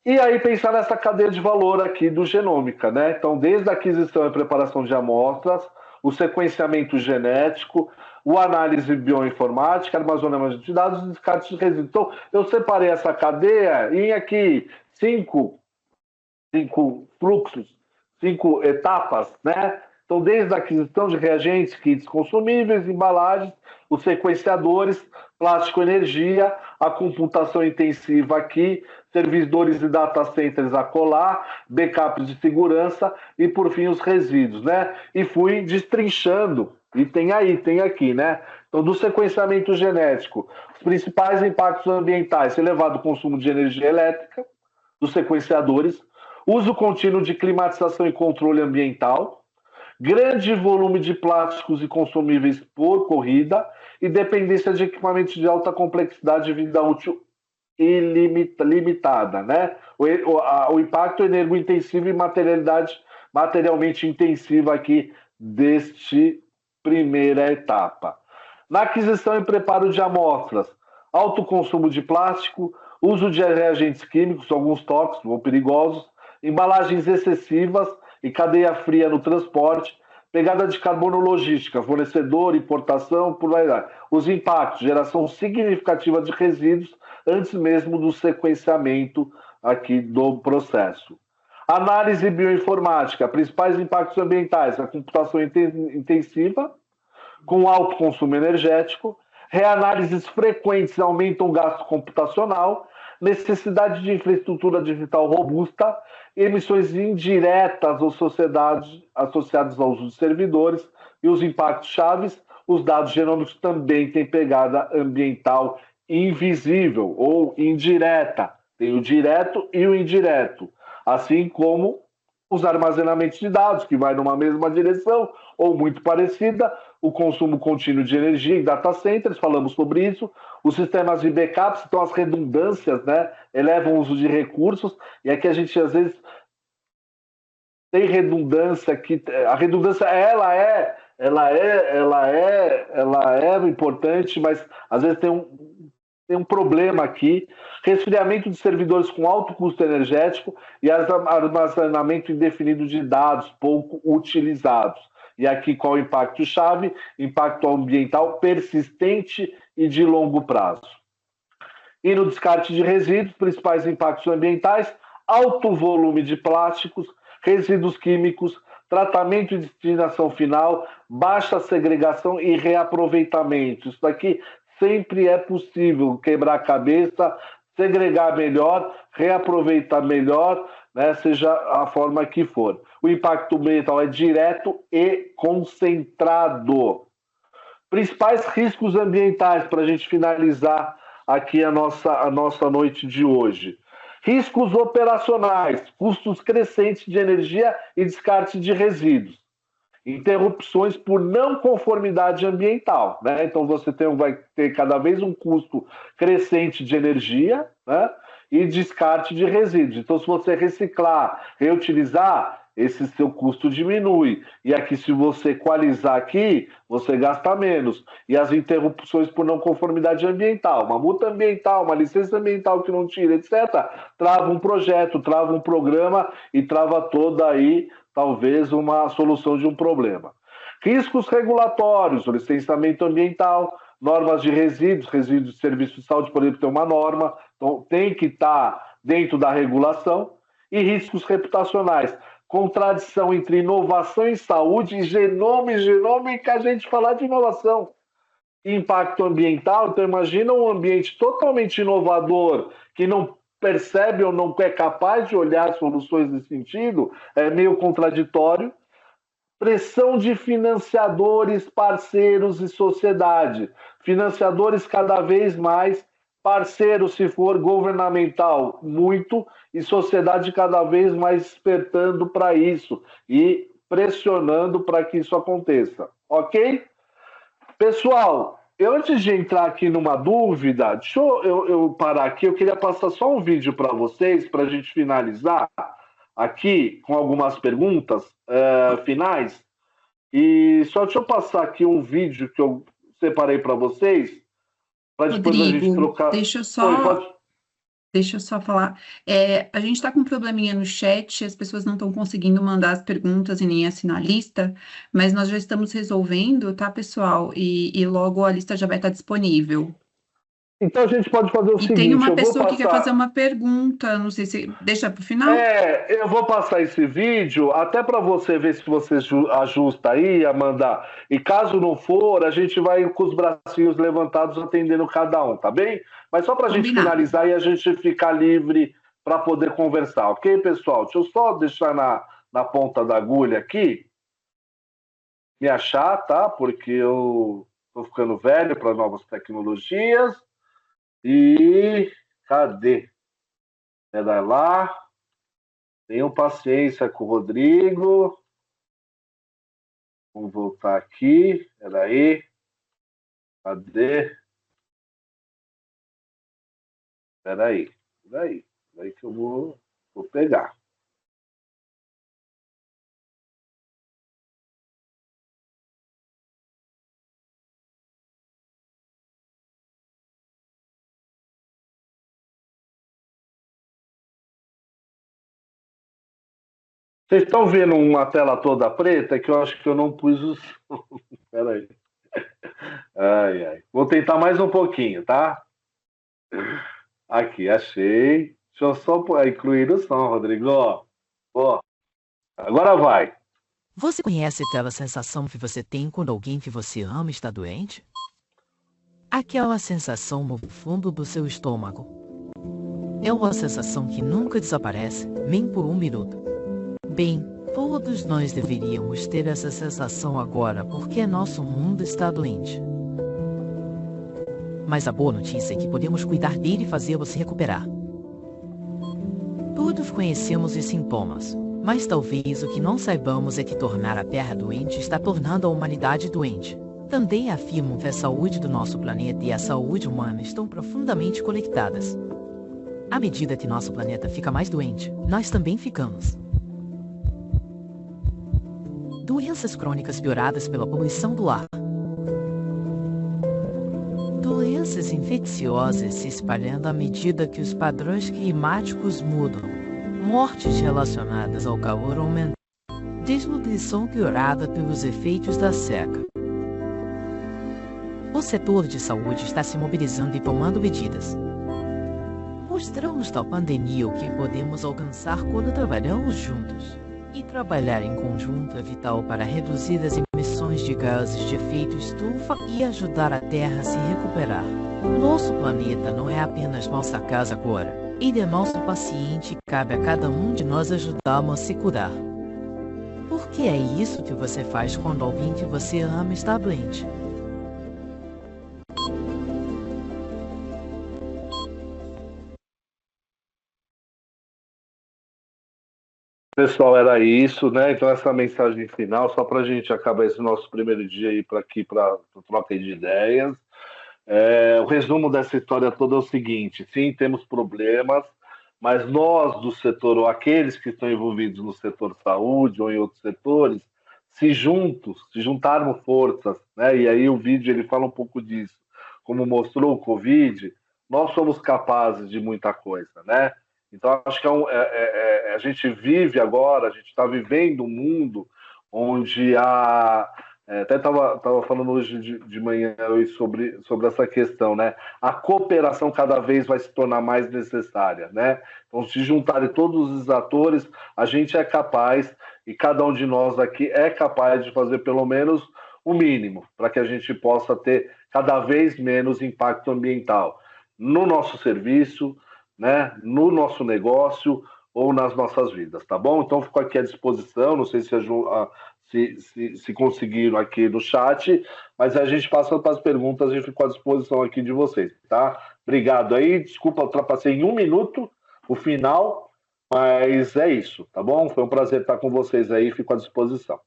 E aí pensar nessa cadeia de valor aqui do genômica, né? Então, desde a aquisição e preparação de amostras, o sequenciamento genético, o análise bioinformática, armazenamento de dados e descarte de resíduos. Então, eu separei essa cadeia em aqui cinco fluxos, 5 etapas, né? Então, desde a aquisição de reagentes, kits consumíveis, embalagens, os sequenciadores, plástico energia, a computação intensiva aqui, servidores e data centers a colar, backups de segurança e, por fim, os resíduos, né? E fui destrinchando, e tem aqui, né? Então, do sequenciamento genético, os principais impactos ambientais, elevado consumo de energia elétrica, dos sequenciadores, uso contínuo de climatização e controle ambiental, grande volume de plásticos e consumíveis por corrida e dependência de equipamentos de alta complexidade e vida útil limitada, né? O impacto energointensivo e materialmente intensiva aqui deste primeira etapa. Na aquisição e preparo de amostras, alto consumo de plástico, uso de reagentes químicos, alguns tóxicos ou perigosos, embalagens excessivas e cadeia fria no transporte, pegada de carbono logística, fornecedor, importação, por aí vai. Os impactos, geração significativa de resíduos antes mesmo do sequenciamento aqui do processo. Análise bioinformática, principais impactos ambientais, a computação intensiva, com alto consumo energético, reanálises frequentes aumentam o gasto computacional, necessidade de infraestrutura digital robusta, emissões indiretas ou sociedades associadas ao uso de servidores e os impactos chaves, os dados genômicos também têm pegada ambiental invisível ou indireta. Tem o direto e o indireto, assim como os armazenamentos de dados, que vai numa mesma direção ou muito parecida, o consumo contínuo de energia em data centers, falamos sobre isso, os sistemas de backups, então as redundâncias, né, elevam o uso de recursos, e aqui a gente às vezes tem redundância, que a redundância ela é importante, mas às vezes tem um problema aqui, resfriamento de servidores com alto custo energético e armazenamento indefinido de dados pouco utilizados. E aqui qual o impacto-chave? Impacto ambiental persistente e de longo prazo. E no descarte de resíduos, principais impactos ambientais, alto volume de plásticos, resíduos químicos, tratamento e destinação final, baixa segregação e reaproveitamento. Isso daqui sempre é possível quebrar a cabeça, segregar melhor, reaproveitar melhor, né, seja a forma que for. O impacto ambiental é direto e concentrado. Principais riscos ambientais, para a gente finalizar aqui a nossa noite de hoje. Riscos operacionais, custos crescentes de energia e descarte de resíduos. Interrupções por não conformidade ambiental, né? Então você vai ter cada vez um custo crescente de energia, né? E descarte de resíduos. Então, se você reciclar, reutilizar, esse seu custo diminui. E aqui, se você equalizar aqui, você gasta menos. E as interrupções por não conformidade ambiental, uma multa ambiental, uma licença ambiental que não tira, etc., trava um projeto, trava um programa e trava toda aí, talvez, uma solução de um problema. Riscos regulatórios, o licenciamento ambiental, normas de resíduos de serviço de saúde, por exemplo, tem uma norma, então tem que estar dentro da regulação, e riscos reputacionais, contradição entre inovação em saúde e genômica, a gente falar de inovação. Impacto ambiental, então imagina um ambiente totalmente inovador, que não percebe ou não é capaz de olhar soluções nesse sentido, é meio contraditório. Pressão de financiadores, parceiros e sociedade. Financiadores cada vez mais, parceiros, se for governamental, muito, e sociedade cada vez mais despertando para isso e pressionando para que isso aconteça. Ok? Pessoal, antes de entrar aqui numa dúvida, deixa eu parar aqui, eu queria passar só um vídeo para vocês, para a gente finalizar aqui com algumas perguntas finais. E só deixa eu passar aqui um vídeo que eu separei para vocês, para depois a gente trocar. Deixa eu só Deixa eu só falar. A gente está com um probleminha no chat, as pessoas não estão conseguindo mandar as perguntas e nem assinar a lista, mas nós já estamos resolvendo, tá, pessoal? E logo a lista já vai estar disponível. Então a gente pode fazer o E tem seguinte, uma eu vou pessoa que quer fazer passar. uma pergunta, não sei se deixa para o final. Eu vou passar esse vídeo até para você ver se você ajusta aí, Amanda. E caso não for, a gente vai com os bracinhos levantados atendendo cada um, tá bem? Mas só para a gente Combinado. finalizar e a gente ficar livre para poder conversar, ok, pessoal? Deixa eu só deixar na ponta da agulha aqui, me achar, tá? Porque eu tô ficando velho para novas tecnologias. E cadê? Pera lá. Tenham paciência com o Rodrigo. Vamos voltar aqui. Espera aí. Cadê? Espera aí. Espera aí que eu vou pegar. Vocês estão vendo uma tela toda preta que eu acho que eu não pus os. Espera aí. Ai, ai. Vou tentar mais um pouquinho, tá? Aqui, achei. Deixa eu só incluir o som, Rodrigo. Ó, agora vai. Você conhece aquela sensação que você tem quando alguém que você ama está doente? Aquela sensação no fundo do seu estômago. É uma sensação que nunca desaparece, nem por um minuto. Bem, todos nós deveríamos ter essa sensação agora porque nosso mundo está doente. Mas a boa notícia é que podemos cuidar dele e fazê-lo se recuperar. Todos conhecemos os sintomas, mas talvez o que não saibamos é que tornar a Terra doente está tornando a humanidade doente. Também afirmam que a saúde do nosso planeta e a saúde humana estão profundamente conectadas. À medida que nosso planeta fica mais doente, nós também ficamos. Doenças crônicas pioradas pela poluição do ar. Doenças infecciosas se espalhando à medida que os padrões climáticos mudam. Mortes relacionadas ao calor aumentam. Desnutrição piorada pelos efeitos da seca. O setor de saúde está se mobilizando e tomando medidas. Mostramos da pandemia o que podemos alcançar quando trabalhamos juntos. E trabalhar em conjunto é vital para reduzir as emissões de gases de efeito estufa e ajudar a Terra a se recuperar. Nosso planeta não é apenas nossa casa agora. Ele é nosso paciente e cabe a cada um de nós ajudá-lo a se curar. Porque é isso que você faz quando alguém que você ama está doente. Pessoal, era isso, né? Então, essa mensagem final, só para a gente acabar esse nosso primeiro dia aí para troca de ideias. O resumo dessa história toda é o seguinte: sim, temos problemas, mas nós do setor, ou aqueles que estão envolvidos no setor saúde ou em outros setores, se juntarmos forças, né? E aí o vídeo ele fala um pouco disso. Como mostrou o Covid, nós somos capazes de muita coisa, né? Então, acho que a gente vive agora, a gente está vivendo um mundo onde até estava falando hoje de manhã sobre essa questão, né? A cooperação cada vez vai se tornar mais necessária, né? Então, se juntarem todos os atores, a gente é capaz, e cada um de nós aqui é capaz de fazer pelo menos o mínimo, para que a gente possa ter cada vez menos impacto ambiental no nosso serviço, né, no nosso negócio ou nas nossas vidas, tá bom? Então, fico aqui à disposição, não sei se conseguiram aqui no chat, mas a gente passa para as perguntas e fico à disposição aqui de vocês, tá? Obrigado aí, desculpa, ultrapassei em 1 minuto o final, mas é isso, tá bom? Foi um prazer estar com vocês aí, fico à disposição.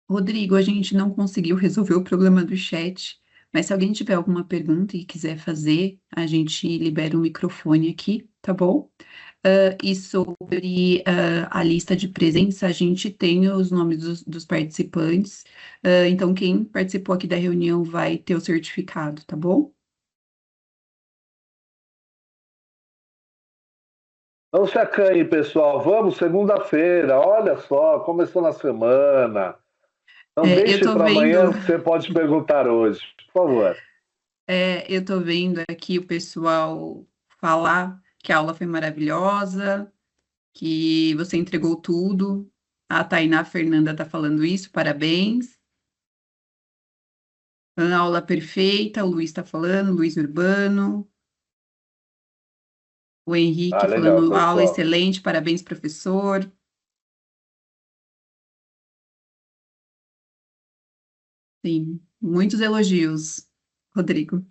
Rodrigo, a gente não conseguiu resolver o problema do chat, Mas se alguém tiver alguma pergunta e quiser fazer, a gente libera o microfone aqui, tá bom? E sobre a lista de presença, a gente tem os nomes dos participantes, então quem participou aqui da reunião vai ter o certificado, tá bom? Não se acanhe, pessoal. Vamos, segunda-feira. Olha só, começou na semana. Não Eu deixe tô para vendo, amanhã o que você pode perguntar hoje. Por favor. eu tô vendo aqui o pessoal falar que a aula foi maravilhosa, que você entregou tudo. A Tainá Fernanda tá falando isso, parabéns. A aula perfeita, o Luiz está falando, Luiz Urbano. O Henrique Legal, falando, aula pessoal. excelente, parabéns, professor. Sim, muitos elogios, Rodrigo.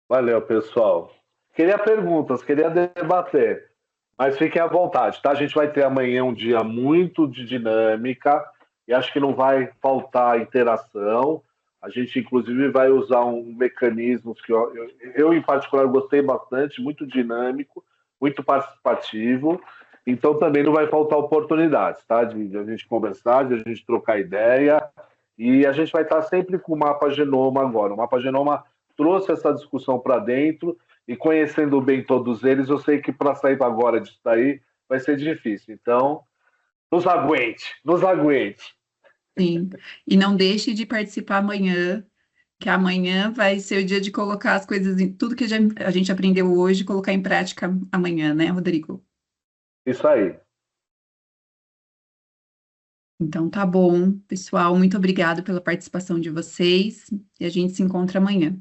Valeu, pessoal. Queria perguntas, queria debater, mas fiquem à vontade, tá? A gente vai ter amanhã um dia muito de dinâmica e acho que não vai faltar interação. A gente, inclusive, vai usar um mecanismo que eu, em particular, gostei bastante, muito dinâmico, muito participativo. Então, também não vai faltar oportunidades, tá? De a gente conversar, de a gente trocar ideia. E a gente vai estar sempre com o Mapa Genoma agora. O Mapa Genoma trouxe essa discussão para dentro e conhecendo bem todos eles, eu sei que para sair agora disso daí vai ser difícil. Então, nos aguente, nos aguente. Sim, e não deixe de participar amanhã, que amanhã vai ser o dia de colocar as coisas, tudo que a gente aprendeu hoje, colocar em prática amanhã, né, Rodrigo? Isso aí. Então tá bom, pessoal, muito obrigado pela participação de vocês e a gente se encontra amanhã.